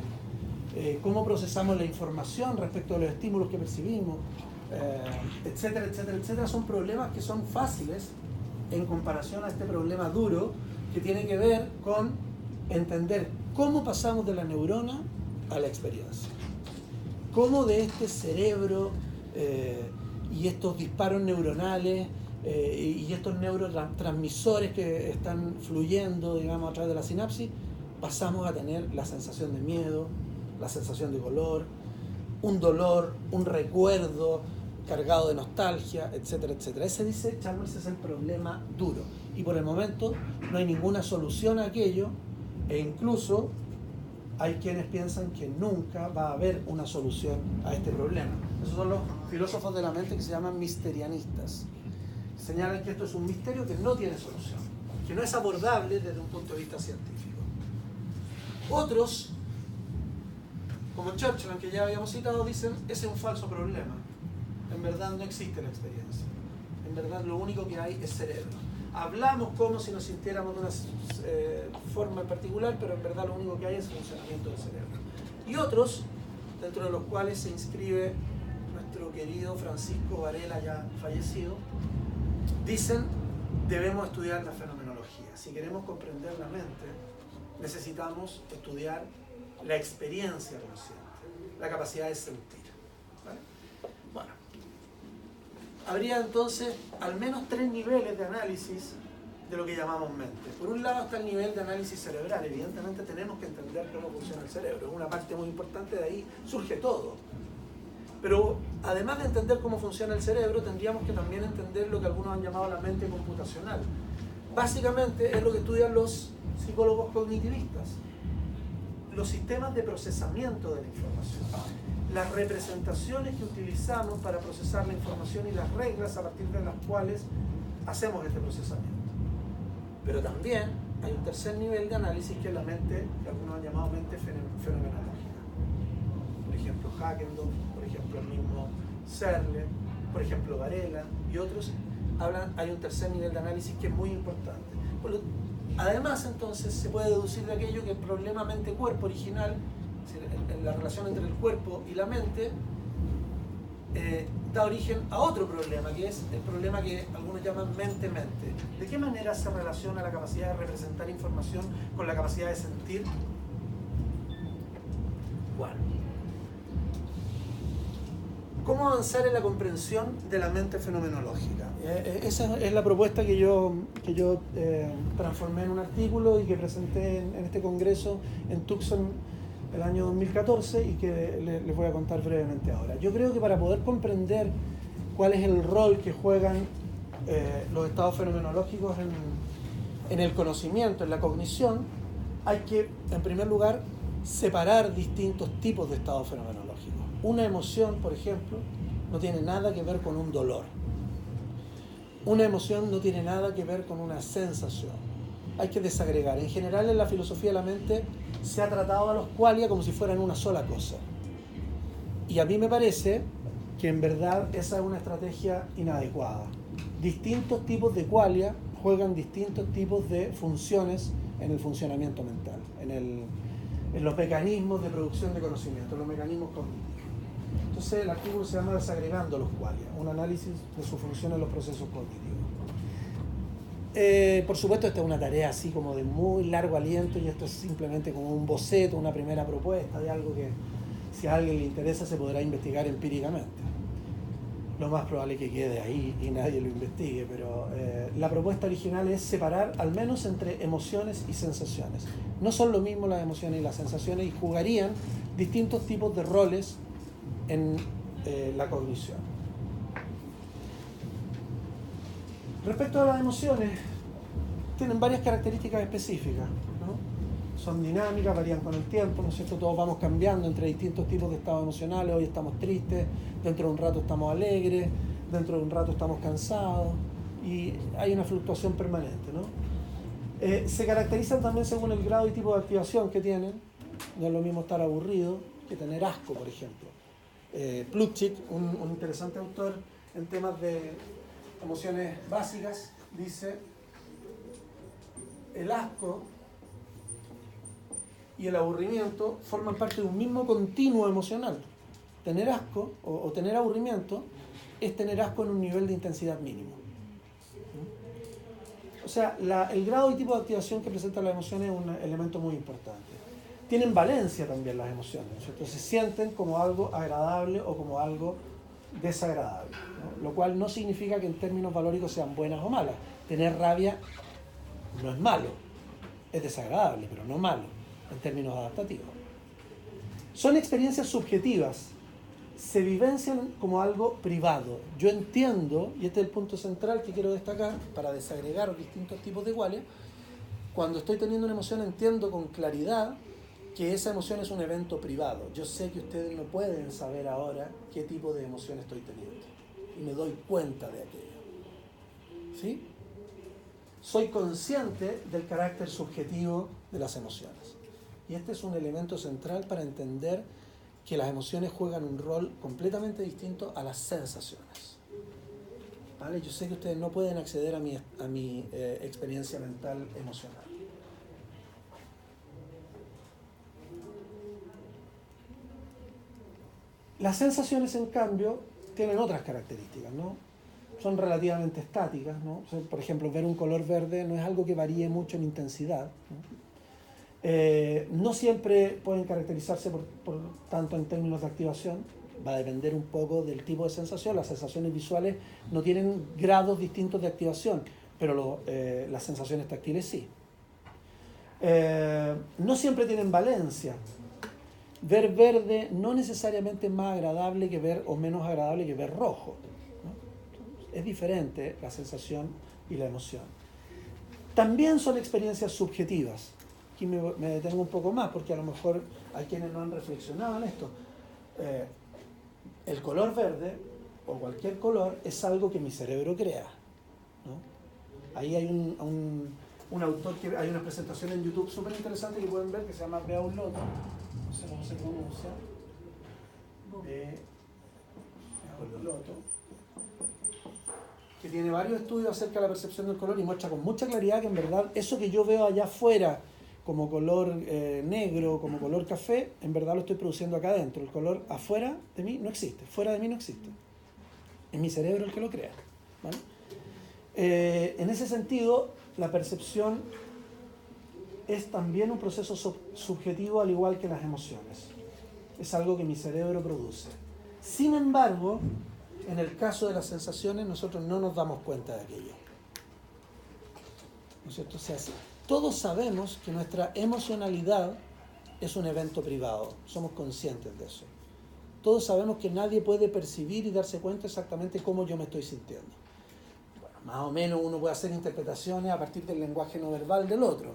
cómo procesamos la información respecto a los estímulos que percibimos, etcétera, etcétera, etcétera. Son problemas que son fáciles en comparación a este problema duro que tiene que ver con entender cómo pasamos de la neurona a la experiencia. Cómo de este cerebro y estos disparos neuronales y estos neurotransmisores que están fluyendo, digamos, a través de la sinapsis, pasamos a tener la sensación de miedo, la sensación de color, un dolor, un recuerdo cargado de nostalgia, etcétera, etcétera. Ese, dice Chalmers, es el problema duro. Y por el momento no hay ninguna solución a aquello, e incluso hay quienes piensan que nunca va a haber una solución a este problema. Esos son los filósofos de la mente que se llaman misterianistas. Señalan que esto es un misterio que no tiene solución, que no es abordable desde un punto de vista científico. Otros, como Churchill, que ya habíamos citado, dicen, ese es un falso problema. En verdad no existe la experiencia. En verdad lo único que hay es cerebro. Hablamos como si nos sintiéramos de una forma en particular, pero en verdad lo único que hay es funcionamiento del cerebro. Y otros, dentro de los cuales se inscribe nuestro querido Francisco Varela, ya fallecido, dicen, debemos estudiar la fenomenología. Si queremos comprender la mente, necesitamos estudiar la experiencia consciente, la capacidad de sentir. ¿Vale? Bueno, habría entonces al menos 3 niveles de análisis de lo que llamamos mente. Por un lado está el nivel de análisis cerebral. Evidentemente tenemos que entender cómo funciona el cerebro. Es una parte muy importante, de ahí surge todo. Pero además de entender cómo funciona el cerebro, tendríamos que también entender lo que algunos han llamado la mente computacional. Básicamente es lo que estudian los psicólogos cognitivistas. Los sistemas de procesamiento de la información, las representaciones que utilizamos para procesar la información y las reglas a partir de las cuales hacemos este procesamiento. Pero también hay un tercer nivel de análisis que es la mente, que algunos han llamado mente fenomenológica. Por ejemplo, Hagendorf, por ejemplo el mismo Searle, por ejemplo Varela y otros hay un tercer nivel de análisis que es muy importante. Además, entonces, se puede deducir de aquello que el problema mente-cuerpo original, la relación entre el cuerpo y la mente, da origen a otro problema, que es el problema que algunos llaman mente-mente. ¿De qué manera se relaciona la capacidad de representar información con la capacidad de sentir? Bueno, ¿cómo avanzar en la comprensión de la mente fenomenológica? Esa es la propuesta que yo transformé en un artículo y que presenté en este congreso en Tucson el año 2014 y que les voy a contar brevemente ahora. Yo creo que para poder comprender cuál es el rol que juegan los estados fenomenológicos en el conocimiento, en la cognición, hay que, en primer lugar, separar distintos tipos de estados fenomenológicos. Una emoción, por ejemplo, no tiene nada que ver con un dolor. Una emoción no tiene nada que ver con una sensación. Hay que desagregar. En general, en la filosofía de la mente se ha tratado a los qualia como si fueran una sola cosa. Y a mí me parece que en verdad esa es una estrategia inadecuada. Distintos tipos de qualia juegan distintos tipos de funciones en el funcionamiento mental, en los mecanismos de producción de conocimiento, los mecanismos cognitivos. Entonces el artículo se llama Desagregando los qualia, un análisis de su función en los procesos cognitivos. Por supuesto, esta es una tarea así como de muy largo aliento y esto es simplemente como un boceto, una primera propuesta de algo que si a alguien le interesa se podrá investigar empíricamente. lo más probable es que quede ahí y nadie lo investigue, pero la propuesta original es separar al menos entre emociones y sensaciones. No son lo mismo las emociones y las sensaciones y jugarían distintos tipos de roles en la cognición. Respecto a las emociones, tienen varias características específicas, ¿no? Son dinámicas, varían con el tiempo, ¿no es cierto? Todos vamos cambiando entre distintos tipos de estados emocionales. Hoy estamos tristes, dentro de un rato estamos alegres, dentro de un rato estamos cansados y hay una fluctuación permanente, ¿no? Se caracterizan también según el grado y tipo de activación que tienen. No es lo mismo estar aburrido que tener asco, por ejemplo. Plutchik, un interesante autor en temas de emociones básicas, dice: el asco y el aburrimiento forman parte de un mismo continuo emocional. Tener asco o tener aburrimiento es tener asco en un nivel de intensidad mínimo. O sea, el grado y tipo de activación que presentan las emociones es un elemento muy importante. Tienen valencia también las emociones, ¿no es cierto? Se sienten como algo agradable o como algo desagradable, ¿no? Lo cual no significa que en términos valóricos sean buenas o malas. Tener rabia no es malo, es desagradable, pero no malo en términos adaptativos. Son experiencias subjetivas, se vivencian como algo privado. Yo entiendo, y este es el punto central que quiero destacar para desagregar distintos tipos de iguales, cuando estoy teniendo una emoción entiendo con claridad que esa emoción es un evento privado. Yo sé que ustedes no pueden saber ahora qué tipo de emoción estoy teniendo y me doy cuenta de aquello. ¿Sí? Soy consciente del carácter subjetivo de las emociones. Y este es un elemento central para entender que las emociones juegan un rol completamente distinto a las sensaciones. ¿Vale? Yo sé que ustedes no pueden acceder a mi experiencia mental emocional. Las sensaciones, en cambio, tienen otras características, ¿no? Son relativamente estáticas, ¿no? O sea, por ejemplo, ver un color verde no es algo que varíe mucho en intensidad, ¿no? No siempre pueden caracterizarse por tanto en términos de activación. Va a depender un poco del tipo de sensación. Las sensaciones visuales no tienen grados distintos de activación, pero las sensaciones táctiles sí. No siempre tienen valencia. Ver verde no necesariamente es más agradable que ver o menos agradable que ver rojo, ¿no? Es diferente la sensación y la emoción. También son experiencias subjetivas. Aquí me detengo un poco más porque a lo mejor hay quienes no han reflexionado en esto. El color verde o cualquier color es algo que mi cerebro crea, ¿no? Ahí hay un autor que hay una presentación en YouTube súper interesante que pueden ver que se llama Beau Lotto, no sé cómo se pronuncia, Beau Lotto, que tiene varios estudios acerca de la percepción del color y muestra con mucha claridad que en verdad eso que yo veo allá afuera como color negro, como color café, en verdad lo estoy produciendo acá adentro. El color afuera de mí no existe, fuera de mí no existe. Es mi cerebro el que lo crea, ¿vale? En ese sentido, la percepción es también un proceso subjetivo al igual que las emociones. Es algo que mi cerebro produce. Sin embargo, en el caso de las sensaciones, nosotros no nos damos cuenta de aquello. ¿No es cierto? O sea, todos sabemos que nuestra emocionalidad es un evento privado. Somos conscientes de eso. Todos sabemos que nadie puede percibir y darse cuenta exactamente cómo yo me estoy sintiendo. Bueno, más o menos uno puede hacer interpretaciones a partir del lenguaje no verbal del otro,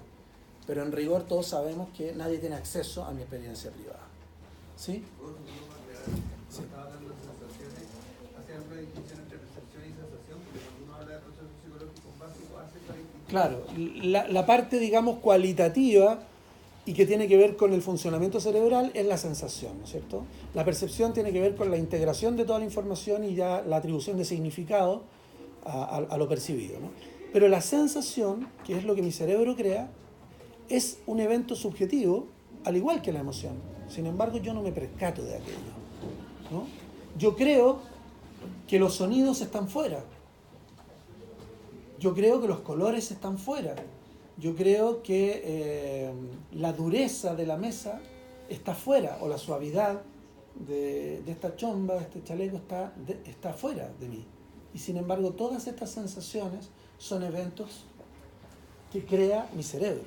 pero en rigor todos sabemos que nadie tiene acceso a mi experiencia privada. ¿Sí? Sí. Estaba hablando de sensaciones, hacían una distinción entre percepción y sensación, porque cuando uno habla de procesos psicológicos básicos hace esa distinción. Claro, la parte, digamos, cualitativa y que tiene que ver con el funcionamiento cerebral es la sensación, ¿no es cierto? La percepción tiene que ver con la integración de toda la información y ya la atribución de significado a lo percibido, ¿no? Pero la sensación, que es lo que mi cerebro crea, es un evento subjetivo, al igual que la emoción. Sin embargo, yo no me percato de aquello, ¿no? Yo creo que los sonidos están fuera. Yo creo que los colores están fuera. Yo creo que la dureza de la mesa está fuera, o la suavidad, de esta chomba, de este chaleco, está fuera de mí. Y sin embargo, todas estas sensaciones son eventos que crea mi cerebro.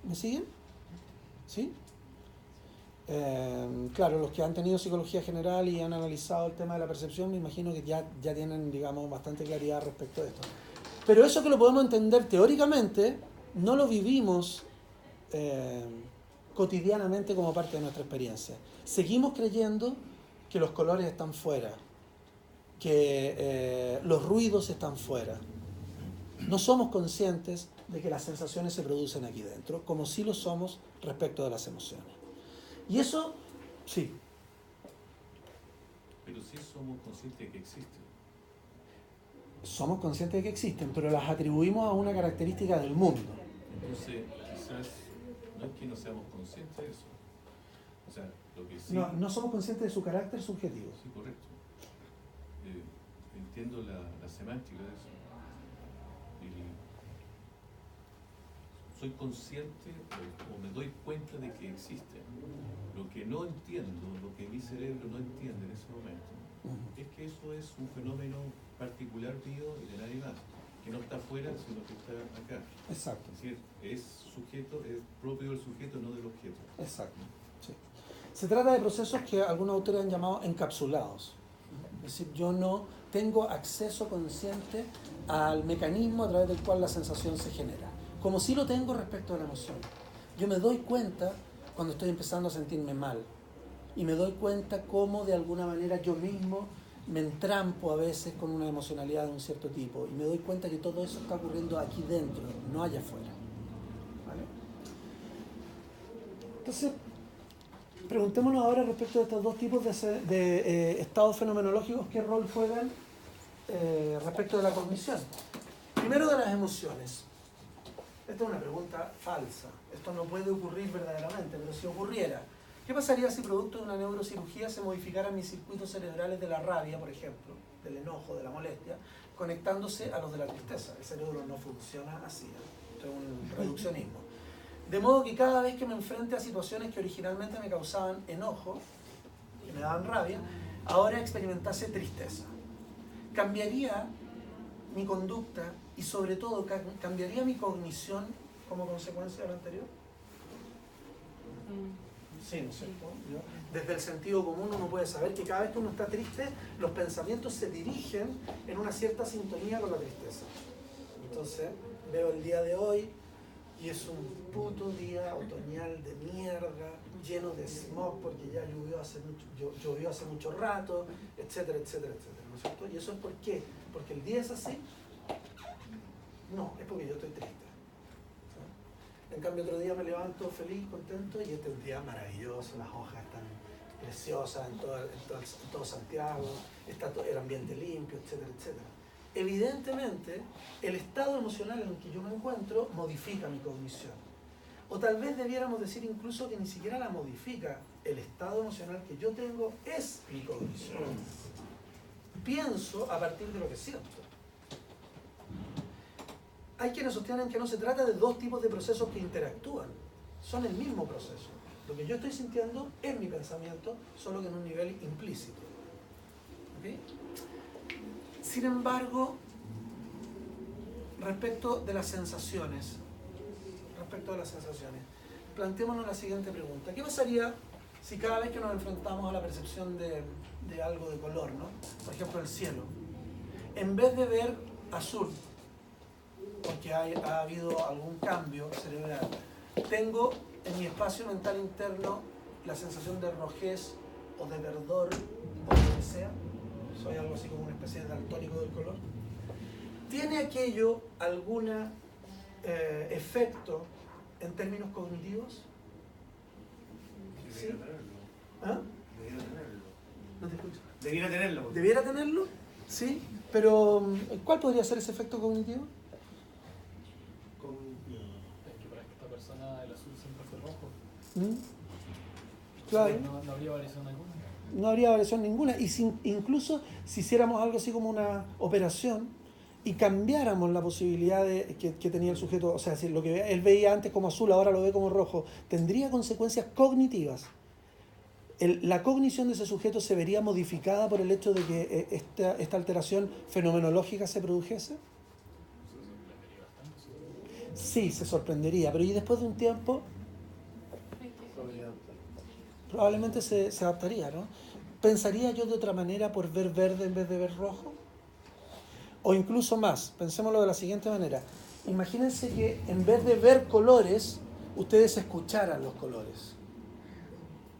¿Me siguen? ¿Sí? Claro, los que han tenido psicología general y han analizado el tema de la percepción, me imagino que ya tienen, digamos, bastante claridad respecto a esto. Pero eso que lo podemos entender teóricamente, no lo vivimos cotidianamente como parte de nuestra experiencia. Seguimos creyendo que los colores están fuera, que los ruidos están fuera. No somos conscientes de que las sensaciones se producen aquí dentro, como sí lo somos respecto de las emociones. Y eso, sí. Pero sí somos conscientes de que existen. Somos conscientes de que existen, pero las atribuimos a una característica del mundo. Entonces, quizás no es que no seamos conscientes de eso. O sea, lo que sí... No somos conscientes de su carácter subjetivo. Sí, correcto. Entiendo la semántica de eso. Soy consciente o me doy cuenta de que existe. Lo que no entiendo, lo que mi cerebro no entiende en ese momento, es que eso es un fenómeno particular mío y de nadie más, que no está afuera, sino que está acá. Exacto. Es decir, es propio del sujeto, no del objeto. Exacto. Sí. Se trata de procesos que algunos autores han llamado encapsulados. Es decir, yo no tengo acceso consciente al mecanismo a través del cual la sensación se genera, como sí lo tengo respecto a la emoción. Yo me doy cuenta cuando estoy empezando a sentirme mal y me doy cuenta cómo de alguna manera yo mismo me entrampo a veces con una emocionalidad de un cierto tipo y me doy cuenta que todo eso está ocurriendo aquí dentro, no allá afuera. ¿Vale? Entonces, preguntémonos ahora respecto de estos dos tipos de estados fenomenológicos, ¿qué rol juegan respecto de la cognición? Primero, de las emociones. Esta es una pregunta falsa. Esto no puede ocurrir verdaderamente, pero si ocurriera, ¿qué pasaría si producto de una neurocirugía se modificaran mis circuitos cerebrales de la rabia, por ejemplo, del enojo, de la molestia, conectándose a los de la tristeza? El cerebro no funciona así, ¿eh? Esto es un reduccionismo. De modo que cada vez que me enfrente a situaciones que originalmente me causaban enojo, que me daban rabia, ahora experimentase tristeza. ¿Cambiaría mi conducta y sobre todo cambiaría mi cognición como consecuencia de lo anterior? Sí, ¿no es cierto? Desde el sentido común uno puede saber que cada vez que uno está triste, los pensamientos se dirigen en una cierta sintonía con la tristeza. Entonces, veo el día de hoy y es un puto día otoñal de mierda, lleno de smog porque ya llovió hace mucho rato, etcétera, etcétera, etcétera, ¿no es cierto? ¿Y eso es por qué? ¿Porque el día es así? No, es porque yo estoy triste. ¿Sí? En cambio, otro día me levanto feliz, contento, y este es un día maravilloso, las hojas están preciosas en todo Santiago, está todo el ambiente limpio, etcétera, etcétera. Evidentemente, el estado emocional en el que yo me encuentro modifica mi cognición. O tal vez debiéramos decir incluso que ni siquiera la modifica. El estado emocional que yo tengo es mi cognición. Pienso a partir de lo que siento. Hay quienes sostienen que no se trata de dos tipos de procesos que interactúan. Son el mismo proceso. Lo que yo estoy sintiendo es mi pensamiento, solo que en un nivel implícito. ¿Okay? Sin embargo, respecto de las sensaciones, planteémonos la siguiente pregunta. ¿Qué pasaría si cada vez que nos enfrentamos a la percepción de algo de color, ¿no? Por ejemplo, el cielo, en vez de ver azul, porque ha habido algún cambio cerebral, tengo en mi espacio mental interno la sensación de rojez o de verdor o lo que sea? Soy algo así como una especie de daltónico del color. ¿Tiene aquello algún efecto en términos cognitivos? Debiera tenerlo. ¿Ah? Debiera tenerlo. No te escucho. Debiera tenerlo. ¿Debiera tenerlo? Sí, pero ¿cuál podría ser ese efecto cognitivo? Es que para esta persona el azul siempre fue rojo. Claro. No habría variación alguna. No habría variación ninguna. Y incluso si hiciéramos algo así como una operación y cambiáramos la posibilidad que tenía el sujeto, o sea, si lo que él veía antes como azul, ahora lo ve como rojo, tendría consecuencias cognitivas. la cognición de ese sujeto se vería modificada por el hecho de que esta alteración fenomenológica se produjese. Sí, se sorprendería, pero y después de un tiempo probablemente se adaptaría, ¿no? ¿Pensaría yo de otra manera por ver verde en vez de ver rojo? O incluso más, pensémoslo de la siguiente manera. Imagínense que en vez de ver colores, ustedes escucharan los colores.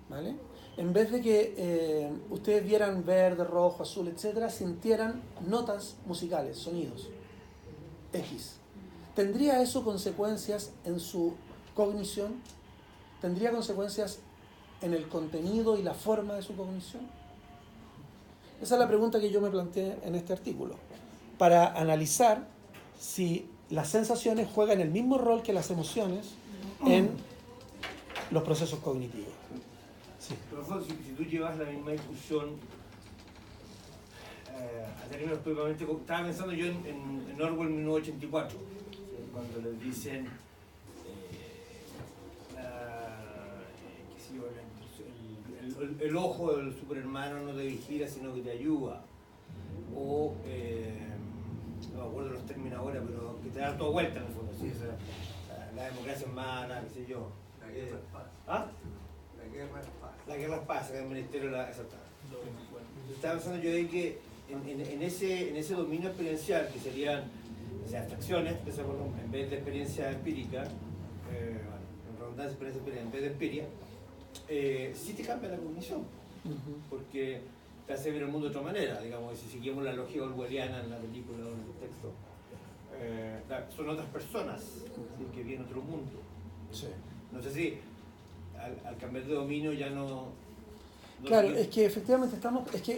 ¿Vale? En vez de que ustedes vieran verde, rojo, azul, etcétera, sintieran notas musicales, sonidos X. ¿Tendría eso consecuencias en su cognición? ¿Tendría consecuencias en el contenido y la forma de su cognición? Esa es la pregunta que yo me planteé en este artículo, para analizar si las sensaciones juegan el mismo rol que las emociones en los procesos cognitivos. Sí. Pero si tú llevas la misma discusión a términos propiamente, estaba pensando yo en Orwell 1984, cuando les dicen qué sé yo, el ojo del superhermano no te vigila sino que te ayuda, o no me acuerdo los términos ahora, pero que te da toda vuelta en el fondo, ¿sí? O sea, la democracia es mala, qué sé yo. La guerra es paz. ¿Ah? La guerra es paz. La guerra es paz, el ministerio de la... Exacto. Estaba pensando yo en que en ese dominio experiencial, que serían, o sea, abstracciones, en vez de experiencia empírica, en redundancia experiencia en vez de empiria, sí te cambia la cognición, porque te hace ver el mundo de otra manera, digamos, si seguimos la lógica orwelliana en la película o en el texto. Son otras personas, ¿sí? Que viven otro mundo. Sí. No sé si al cambiar de dominio ya no Claro, es que efectivamente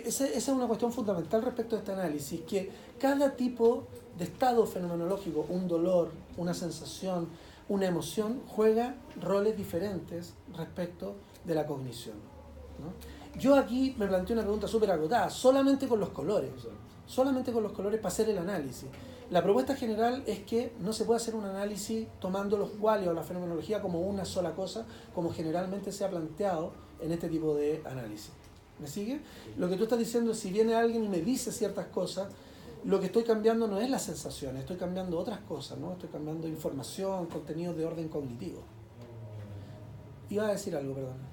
esa es una cuestión fundamental respecto a este análisis, que cada tipo de estado fenomenológico, un dolor, una sensación, una emoción, juega roles diferentes respecto de la cognición, ¿no? Yo aquí me planteo una pregunta súper agotada, solamente con los colores para hacer el análisis. La propuesta general es que no se puede hacer un análisis tomando los cuales o la fenomenología como una sola cosa, como generalmente se ha planteado en este tipo de análisis. ¿Me sigue? Lo que tú estás diciendo es, si viene alguien y me dice ciertas cosas, lo que estoy cambiando no es las sensaciones, estoy cambiando otras cosas, ¿no? Estoy cambiando información, contenidos de orden cognitivo. Iba a decir algo, perdón.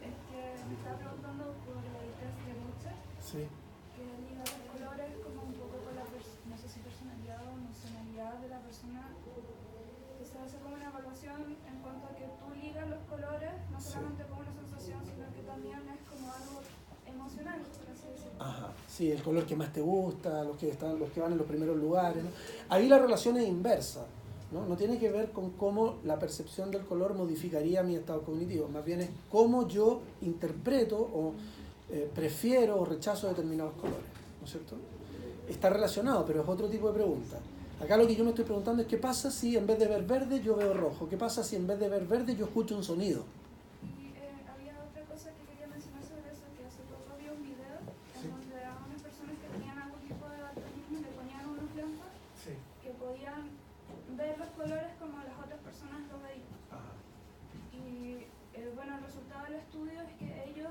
Es que me estaba preguntando por el test de Mucha, Sí. que liga los colores como un poco con la, no sé si personalidad o emocionalidad de la persona, que se hace como una evaluación en cuanto a que tú ligas los colores, no solamente como una sensación, sino que también es como algo emocional, por así decirlo. Ajá, sí, el color que más te gusta, los que van en los primeros lugares, ¿no? Ahí la relación es inversa, ¿no? No tiene que ver con cómo la percepción del color modificaría mi estado cognitivo, más bien es cómo yo interpreto o prefiero o rechazo determinados colores, ¿no es cierto? Está relacionado, pero es otro tipo de pregunta. Acá lo que yo me estoy preguntando es qué pasa si en vez de ver verde yo veo rojo, qué pasa si en vez de ver verde yo escucho un sonido. Y había otra cosa que quería mencionar sobre eso, que hace poco vi un video en donde a unas personas que tenían algún tipo de daltonismo le ponían unos lentes que podían ver los colores como las otras personas lo veían. Y bueno, el resultado del estudio es que ellos,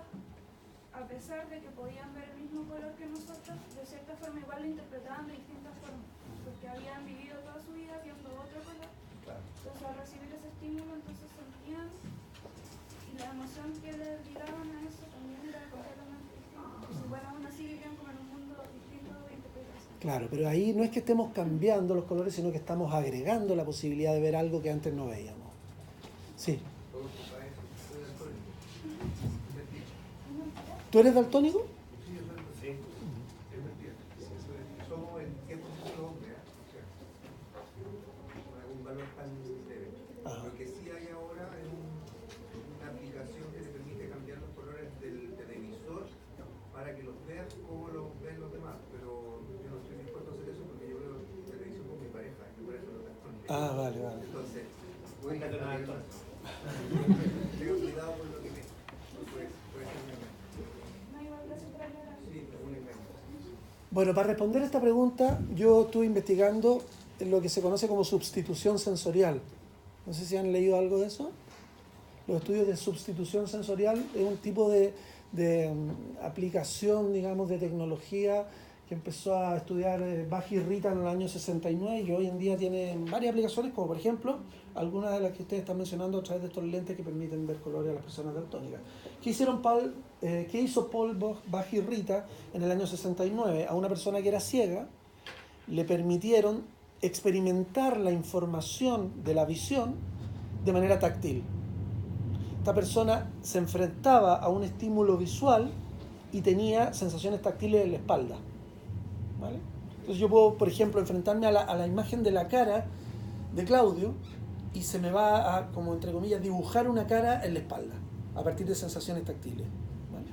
a pesar de que podían ver el mismo color que nosotros, de cierta forma igual lo interpretaban de distintas formas, porque habían vivido toda su vida viendo otro color. Entonces al recibir ese estímulo, entonces sentían, y la emoción que le ligaban a eso también era completamente distinta. Entonces bueno, aún así vivían como en un mundo distinto de interpretación. Claro, pero ahí no es que estemos cambiando los colores, sino que estamos agregando la posibilidad de ver algo que antes no veíamos. Sí. ¿Tú eres daltónico? Sí, yo soy somos el 100% hombres, con algún valor tan leve. Lo que sí hay ahora es una aplicación que te permite cambiar los colores del televisor para que los veas como los ven los demás, pero yo no estoy dispuesto a hacer eso porque yo veo televisión con mi pareja y mi pareja no está con Ah, vale. Entonces, voy a tengo cuidado con lo que ves. Puede ser un engaño. Sí, es un engaño. Bueno, para responder a esta pregunta, yo estuve investigando lo que se conoce como sustitución sensorial. No sé si han leído algo de eso. Los estudios de sustitución sensorial es un tipo de aplicación, digamos, de tecnología que empezó a estudiar Bach y Rita en el año 69 y hoy en día tiene varias aplicaciones, como por ejemplo algunas de las que ustedes están mencionando a través de estos lentes que permiten ver colores a las personas daltónicas. ¿Qué hizo Paul Bach y Rita en el año 69? A una persona que era ciega le permitieron experimentar la información de la visión de manera táctil. Esta persona se enfrentaba a un estímulo visual y tenía sensaciones táctiles en la espalda. ¿Vale? Entonces yo puedo, por ejemplo, enfrentarme a la imagen de la cara de Claudio y se me va a, como entre comillas, dibujar una cara en la espalda a partir de sensaciones táctiles. ¿Vale?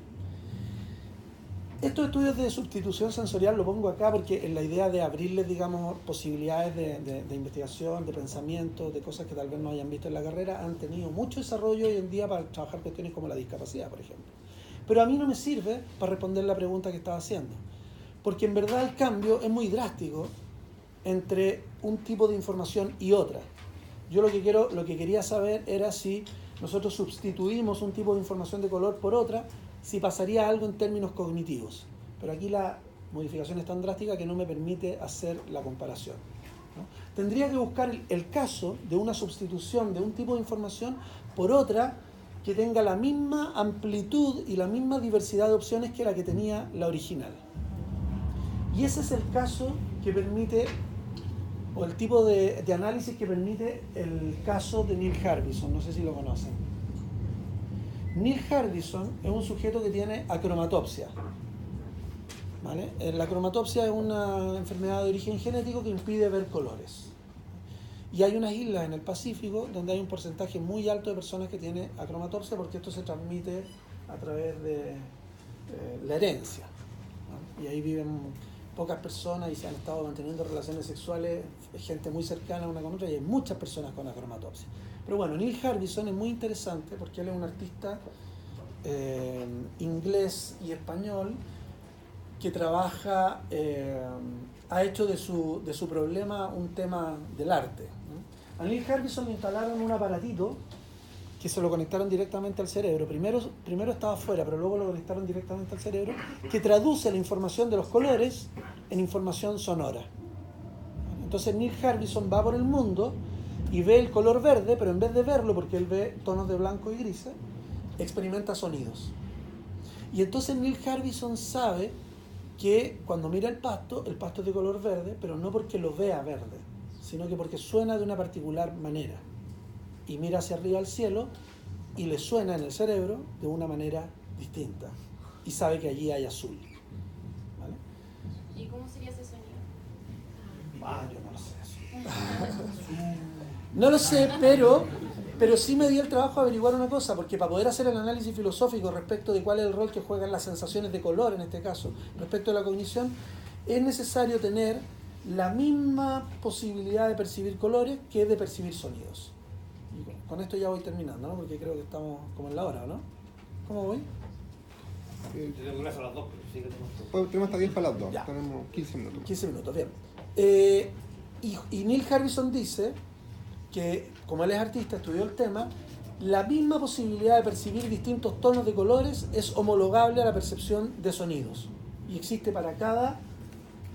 Estos estudios de sustitución sensorial lo pongo acá porque en la idea de abrirles, digamos, posibilidades de investigación, de pensamiento, de cosas que tal vez no hayan visto en la carrera, han tenido mucho desarrollo hoy en día para trabajar cuestiones como la discapacidad, por ejemplo. Pero a mí no me sirve para responder la pregunta que estaba haciendo. Porque en verdad el cambio es muy drástico entre un tipo de información y otra. Yo lo que quería saber era si nosotros sustituimos un tipo de información de color por otra, si pasaría algo en términos cognitivos. Pero aquí la modificación es tan drástica que no me permite hacer la comparación, ¿no? Tendría que buscar el caso de una sustitución de un tipo de información por otra que tenga la misma amplitud y la misma diversidad de opciones que la que tenía la original. Y ese es el caso que permite, o el tipo de análisis que permite el caso de Neil Harbison. No sé si lo conocen. Neil Harbison es un sujeto que tiene acromatopsia. ¿Vale? La acromatopsia es una enfermedad de origen genético que impide ver colores. Y hay unas islas en el Pacífico donde hay un porcentaje muy alto de personas que tienen acromatopsia porque esto se transmite a través de la herencia, ¿no? Y ahí viven pocas personas y se han estado manteniendo relaciones sexuales, gente muy cercana una con otra, y hay muchas personas con acromatopsia. Pero bueno, Neil Harbison es muy interesante porque él es un artista inglés y español que trabaja, ha hecho de su problema un tema del arte, ¿no? A Neil Harbison le instalaron un aparatito que se lo conectaron directamente al cerebro. Primero estaba afuera, pero luego lo conectaron directamente al cerebro, que traduce la información de los colores en información sonora. Entonces Neil Harbison va por el mundo y ve el color verde, pero en vez de verlo, porque él ve tonos de blanco y grises, experimenta sonidos. Y entonces Neil Harbison sabe que cuando mira el pasto es de color verde, pero no porque lo vea verde, sino que porque suena de una particular manera. Y mira hacia arriba al cielo y le suena en el cerebro de una manera distinta. Y sabe que allí hay azul. ¿Vale? ¿Y cómo sería ese sonido? Yo no lo sé. No lo sé, pero sí me di el trabajo de averiguar una cosa, porque para poder hacer el análisis filosófico respecto de cuál es el rol que juegan las sensaciones de color, en este caso, respecto a la cognición, es necesario tener la misma posibilidad de percibir colores que de percibir sonidos. Y con esto ya voy terminando, ¿no? Porque creo que estamos como en la hora, ¿no? ¿Cómo voy? Tenemos las dos, pero sí que tenemos hasta 10 para las dos. Ya. Tenemos 15 minutos. 15 minutos, bien. Y Neil Harbison dice que, como él es artista, estudió el tema, la misma posibilidad de percibir distintos tonos de colores es homologable a la percepción de sonidos. Y existe para cada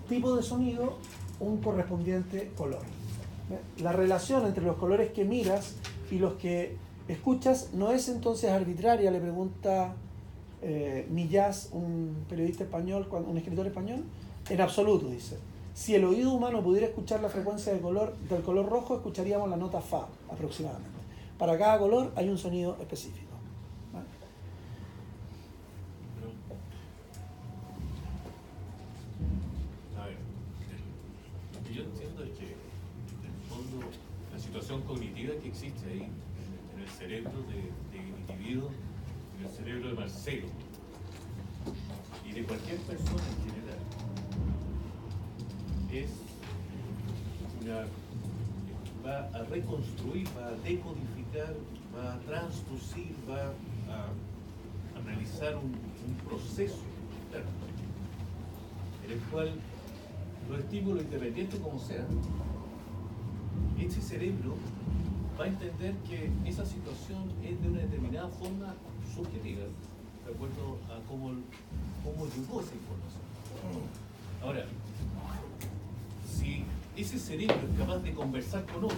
tipo de sonido un correspondiente color. La relación entre los colores que miras y los que escuchas no es entonces arbitraria, le pregunta Millás, un periodista español, un escritor español, en absoluto, dice. Si el oído humano pudiera escuchar la frecuencia del color rojo, escucharíamos la nota Fa, aproximadamente. Para cada color hay un sonido específico. ¿Vale? A ver, lo que yo entiendo es que, en el fondo, la situación cognitiva que existe ahí, en el cerebro del individuo, en el cerebro de Marcelo, y de cualquier persona en general, va a reconstruir, va a decodificar, va a transducir, va a analizar un proceso interno en el cual los estímulos, independientes como sean, este cerebro va va a entender que esa situación es de una determinada forma subjetiva, de acuerdo a cómo llegó esa información. Ahora, si ese cerebro es capaz de conversar con otro,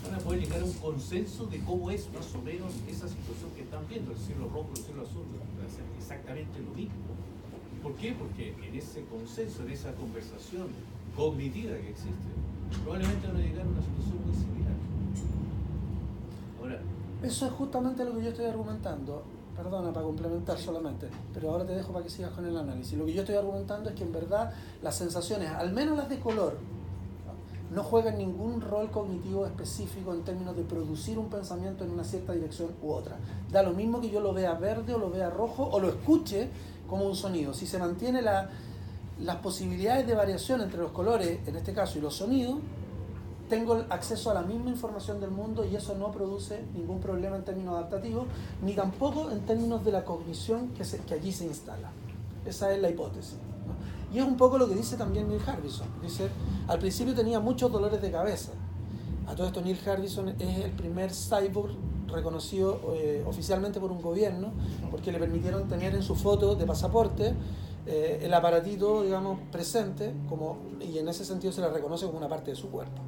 van a poder llegar a un consenso de cómo es más o menos esa situación que están viendo, el cielo rojo, el cielo azul, va a ser exactamente lo mismo. ¿Por qué? Porque en ese consenso, en esa conversación cognitiva que existe, probablemente van a llegar a una situación muy similar. Ahora, eso es justamente lo que yo estoy argumentando. Perdona, para complementar solamente, pero ahora te dejo para que sigas con el análisis. Lo que yo estoy argumentando es que en verdad las sensaciones, al menos las de color, no juegan ningún rol cognitivo específico en términos de producir un pensamiento en una cierta dirección u otra. Da lo mismo que yo lo vea verde o lo vea rojo o lo escuche como un sonido. Si se mantiene las posibilidades de variación entre los colores, en este caso, y los sonidos, tengo acceso a la misma información del mundo y eso no produce ningún problema en términos adaptativos, ni tampoco en términos de la cognición que allí se instala. Esa es la hipótesis, ¿no? Y es un poco lo que dice también Neil Harbisson. Dice, al principio tenía muchos dolores de cabeza. A todo esto, Neil Harbisson es el primer cyborg reconocido oficialmente por un gobierno, porque le permitieron tener en su foto de pasaporte el aparatito, digamos, presente, y en ese sentido se le reconoce como una parte de su cuerpo.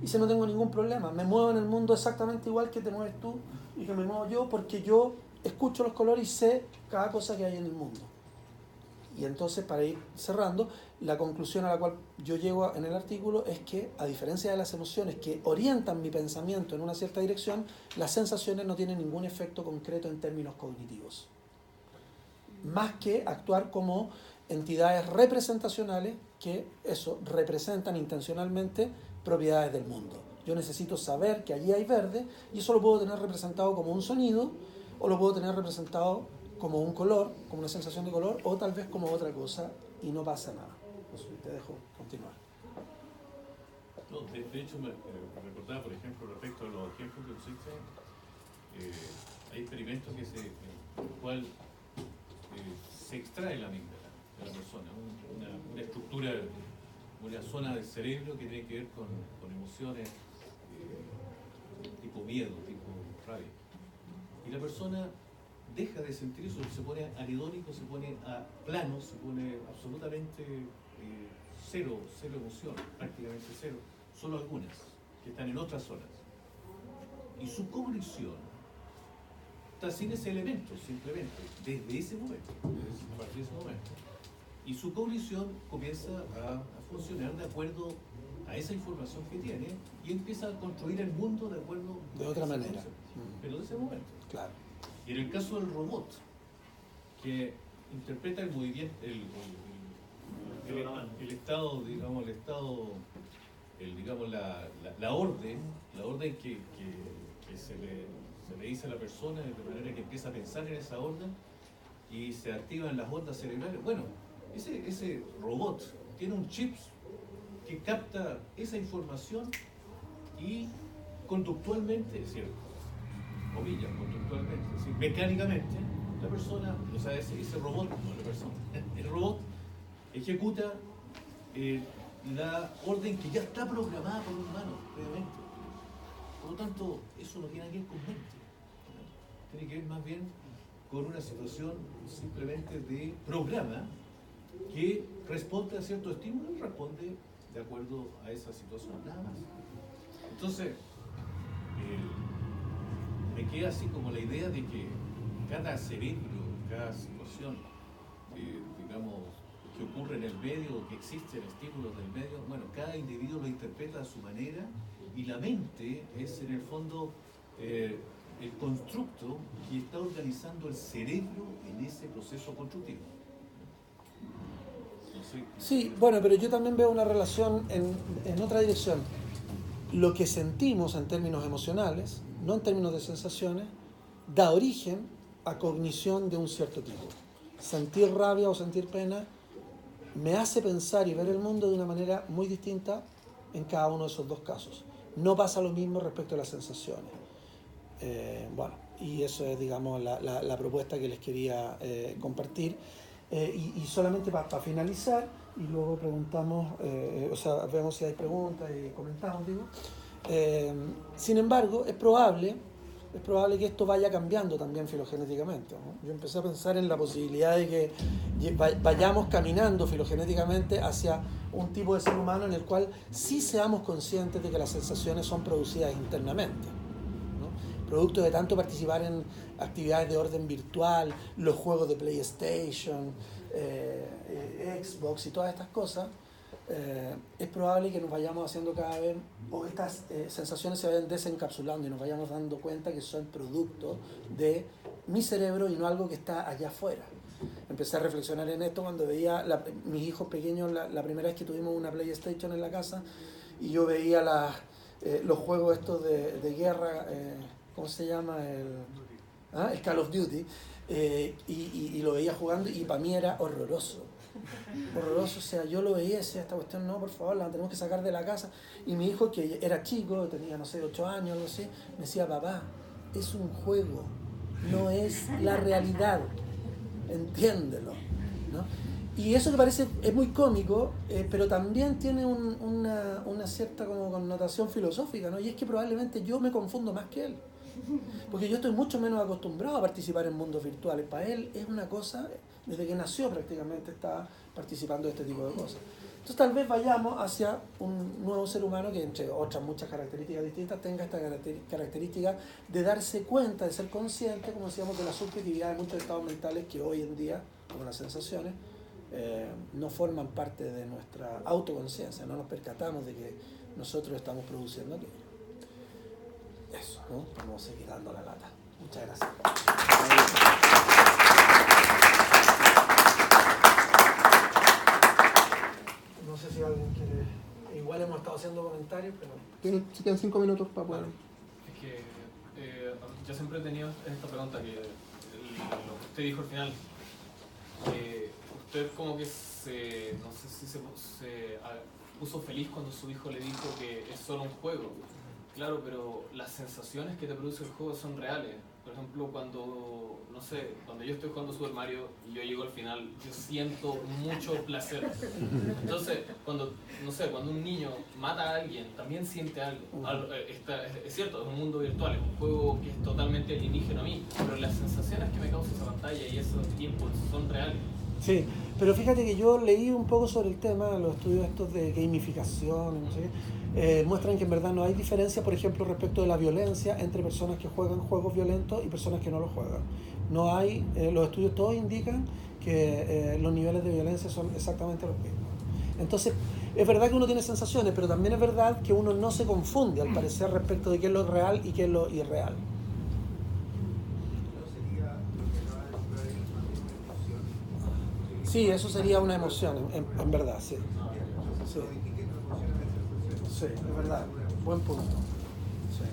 Dice, no tengo ningún problema, me muevo en el mundo exactamente igual que te mueves tú y que me muevo yo, porque yo escucho los colores y sé cada cosa que hay en el mundo. Y entonces, para ir cerrando, la conclusión a la cual yo llego en el artículo es que, a diferencia de las emociones que orientan mi pensamiento en una cierta dirección, las sensaciones no tienen ningún efecto concreto en términos cognitivos. Más que actuar como entidades representacionales que representan intencionalmente propiedades del mundo. Yo necesito saber que allí hay verde y eso lo puedo tener representado como un sonido o lo puedo tener representado como un color, como una sensación de color o tal vez como otra cosa y no pasa nada. Entonces, te dejo continuar. No, de hecho, me recordaba, por ejemplo, respecto a los ejemplos que pusiste, hay experimentos en el cual se extrae la amígdala de la persona, una estructura, una zona del cerebro que tiene que ver con emociones tipo miedo, tipo rabia. Y la persona deja de sentir eso, se pone anhedónico, se pone a plano, se pone absolutamente cero emoción, prácticamente cero, solo algunas que están en otras zonas. Y su cognición está sin ese elemento, simplemente, desde ese momento, a partir de ese momento. Y su cognición comienza a funcionar de acuerdo a esa información que tiene y empieza a construir el mundo de acuerdo de otra manera. Pero de ese momento. Claro. Y en el caso del robot, que interpreta el movimiento, el estado, digamos, la orden que se le dice a la persona, de manera que empieza a pensar en esa orden y se activan las ondas cerebrales. Bueno, ese robot tiene un chip que capta esa información y conductualmente, es cierto, comillas, conductualmente, es decir, mecánicamente, la persona, o sea, ese robot, no la persona, el robot ejecuta la orden que ya está programada por un humano previamente. Por lo tanto, eso no tiene que ver con mente, ¿no? Tiene que ver más bien con una situación simplemente de programa que responde a cierto estímulo y responde de acuerdo a esa situación, nada más. Entonces, me queda así como la idea de que cada cerebro, cada situación, digamos, que ocurre en el medio, que existen estímulos del medio, bueno, cada individuo lo interpreta a su manera y la mente es en el fondo el constructo que está organizando el cerebro en ese proceso constructivo. Sí, bueno, pero yo también veo una relación en otra dirección. Lo que sentimos en términos emocionales, no en términos de sensaciones, da origen a cognición de un cierto tipo. Sentir rabia o sentir pena me hace pensar y ver el mundo de una manera muy distinta en cada uno de esos dos casos. No pasa lo mismo respecto a las sensaciones. Bueno, y eso es, digamos, la propuesta que les quería compartir. Y solamente para finalizar, y luego preguntamos, vemos si hay preguntas y comentamos, digo. Sin embargo, es probable que esto vaya cambiando también filogenéticamente, ¿no? Yo empecé a pensar en la posibilidad de que vayamos caminando filogenéticamente hacia un tipo de ser humano en el cual sí seamos conscientes de que las sensaciones son producidas internamente, ¿no? Producto de tanto participar en actividades de orden virtual, los juegos de PlayStation, Xbox y todas estas cosas. Es probable que nos vayamos haciendo cada vez, o estas sensaciones se vayan desencapsulando y nos vayamos dando cuenta que son producto de mi cerebro y no algo que está allá afuera. Empecé a reflexionar en esto cuando veía mis hijos pequeños, la primera vez que tuvimos una PlayStation en la casa, y yo veía los juegos estos de guerra, ¿cómo se llama? El Call of Duty, y lo veía jugando y para mí era horroroso, o sea, yo lo veía y decía, esta cuestión no, por favor, la tenemos que sacar de la casa. Y mi hijo, que era chico, tenía, no sé, 8 años, algo así, me decía, papá, es un juego, no es la realidad, entiéndelo, ¿no? Y eso que parece, es muy cómico, pero también tiene una cierta como connotación filosófica, ¿no? Y es que probablemente yo me confundo más que él, porque yo estoy mucho menos acostumbrado a participar en mundos virtuales. Para él es una cosa, desde que nació prácticamente está participando de este tipo de cosas. Entonces tal vez vayamos hacia un nuevo ser humano que, entre otras muchas características distintas, tenga esta característica de darse cuenta, de ser consciente, como decíamos, de la subjetividad de muchos estados mentales que hoy en día, como las sensaciones, no forman parte de nuestra autoconciencia, no nos percatamos de que nosotros estamos produciendo aquello. Eso, ¿no? Vamos a seguir dando la lata. Muchas gracias. No sé si alguien quiere... Igual hemos estado haciendo comentarios, pero... Si quedan 5 minutos para poder... Es que yo siempre he tenido esta pregunta, que lo que usted dijo al final, usted como que no sé si se puso feliz cuando su hijo le dijo que es solo un juego. Claro, pero las sensaciones que te produce el juego son reales. Por ejemplo, cuando yo estoy jugando Super Mario y yo llego al final, yo siento mucho placer. Entonces, cuando un niño mata a alguien, también siente algo. Es cierto, es un mundo virtual, es un juego que es totalmente alienígeno a mí, pero las sensaciones que me causa esa pantalla y esos inputs son reales. Sí, pero fíjate que yo leí un poco sobre el tema, los estudios estos de gamificación, no sé qué, muestran que en verdad no hay diferencia, por ejemplo, respecto de la violencia entre personas que juegan juegos violentos y personas que no los juegan. No hay, los estudios todos indican que los niveles de violencia son exactamente los mismos. Entonces, es verdad que uno tiene sensaciones, pero también es verdad que uno no se confunde, al parecer, respecto de qué es lo real y qué es lo irreal. Sí, eso sería una emoción, en verdad, sí. Sí. Sí, es verdad. Buen punto. Sí.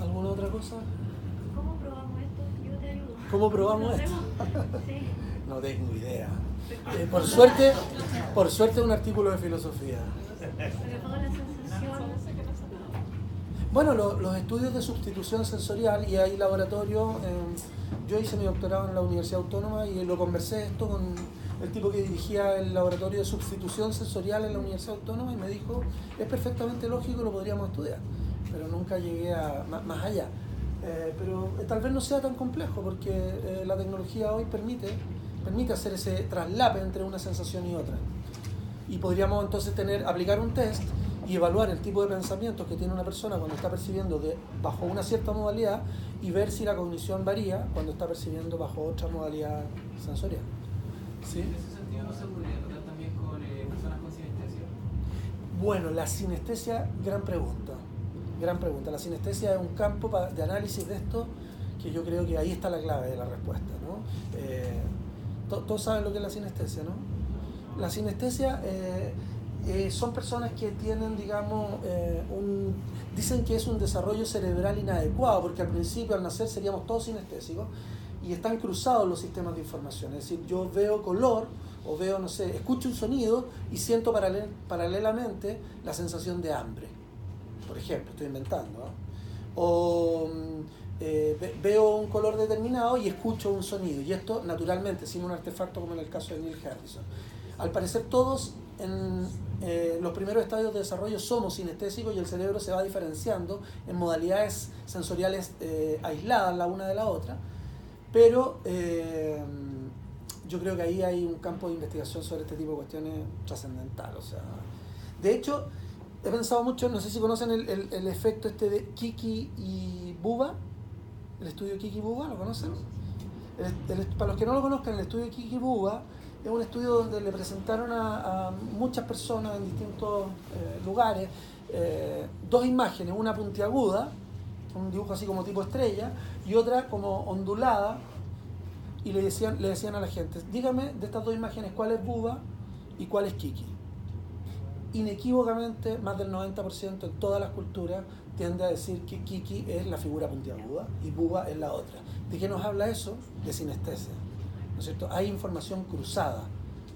¿Alguna otra cosa? ¿Cómo probamos esto? Yo te ayudo. ¿Cómo probamos esto? Sí. No tengo idea. Por suerte un artículo de filosofía. Pero toda la sensación. Bueno, los estudios de sustitución sensorial, y hay laboratorio, yo hice mi doctorado en la Universidad Autónoma y lo conversé esto con el tipo que dirigía el laboratorio de sustitución sensorial en la Universidad Autónoma y me dijo, es perfectamente lógico, lo podríamos estudiar, pero nunca llegué más allá. Pero tal vez no sea tan complejo porque la tecnología hoy permite hacer ese traslape entre una sensación y otra. Y podríamos entonces aplicar un test y evaluar el tipo de pensamientos que tiene una persona cuando está percibiendo bajo una cierta modalidad y ver si la cognición varía cuando está percibiendo bajo otra modalidad sensorial. ¿Sí? ¿En ese sentido no se podría tratar también con personas con sinestesia? Bueno, la sinestesia, gran pregunta. La sinestesia es un campo de análisis de esto que yo creo que ahí está la clave de la respuesta, ¿no? Todos saben lo que es la sinestesia, ¿no? La sinestesia son personas que tienen, digamos, dicen que es un desarrollo cerebral inadecuado, porque al principio, al nacer, seríamos todos sinestésicos y están cruzados los sistemas de información. Es decir, yo veo color o veo, no sé, escucho un sonido y siento paralelamente la sensación de hambre, por ejemplo, estoy inventando, ¿no? O veo un color determinado y escucho un sonido, y esto naturalmente sin un artefacto como en el caso de Neil Harrison. Al parecer todos en los primeros estadios de desarrollo somos sinestésicos y el cerebro se va diferenciando en modalidades sensoriales aisladas la una de la otra, pero yo creo que ahí hay un campo de investigación sobre este tipo de cuestiones trascendental. O sea, de hecho, he pensado mucho, no sé si conocen el efecto este de Kiki y Buba, el estudio Kiki y Buba, ¿lo conocen? Para los que no lo conozcan, el estudio Kiki y Buba es un estudio donde le presentaron a muchas personas en distintos lugares dos imágenes, una puntiaguda, un dibujo así como tipo estrella, y otra como ondulada, y le decían a la gente, dígame de estas dos imágenes cuál es Buba y cuál es Kiki. Inequívocamente, más del 90% en todas las culturas tiende a decir que Kiki es la figura puntiaguda y Buba es la otra. ¿De qué nos habla eso? De sinestesia, ¿no es cierto? Hay información cruzada,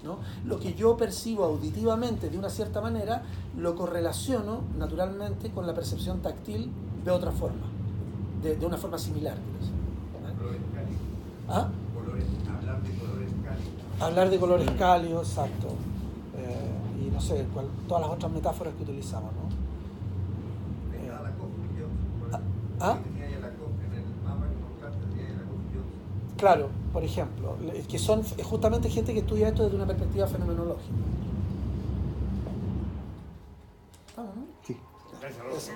¿no? Lo que yo percibo auditivamente de una cierta manera lo correlaciono naturalmente con la percepción táctil de otra forma, de una forma similar. Colores cálidos. ¿Ah? Hablar de colores cálidos. Hablar de colores cálidos, exacto. Y no sé, todas las otras metáforas que utilizamos, ¿no? Tenía la confusión. ¿Ah? Tenía ya la confusión en el mapa que mostraste, tenía la confusión. Claro, por ejemplo, que son justamente gente que estudia esto desde una perspectiva fenomenológica. ¿Estamos, no? Sí. Gracias, Rosa.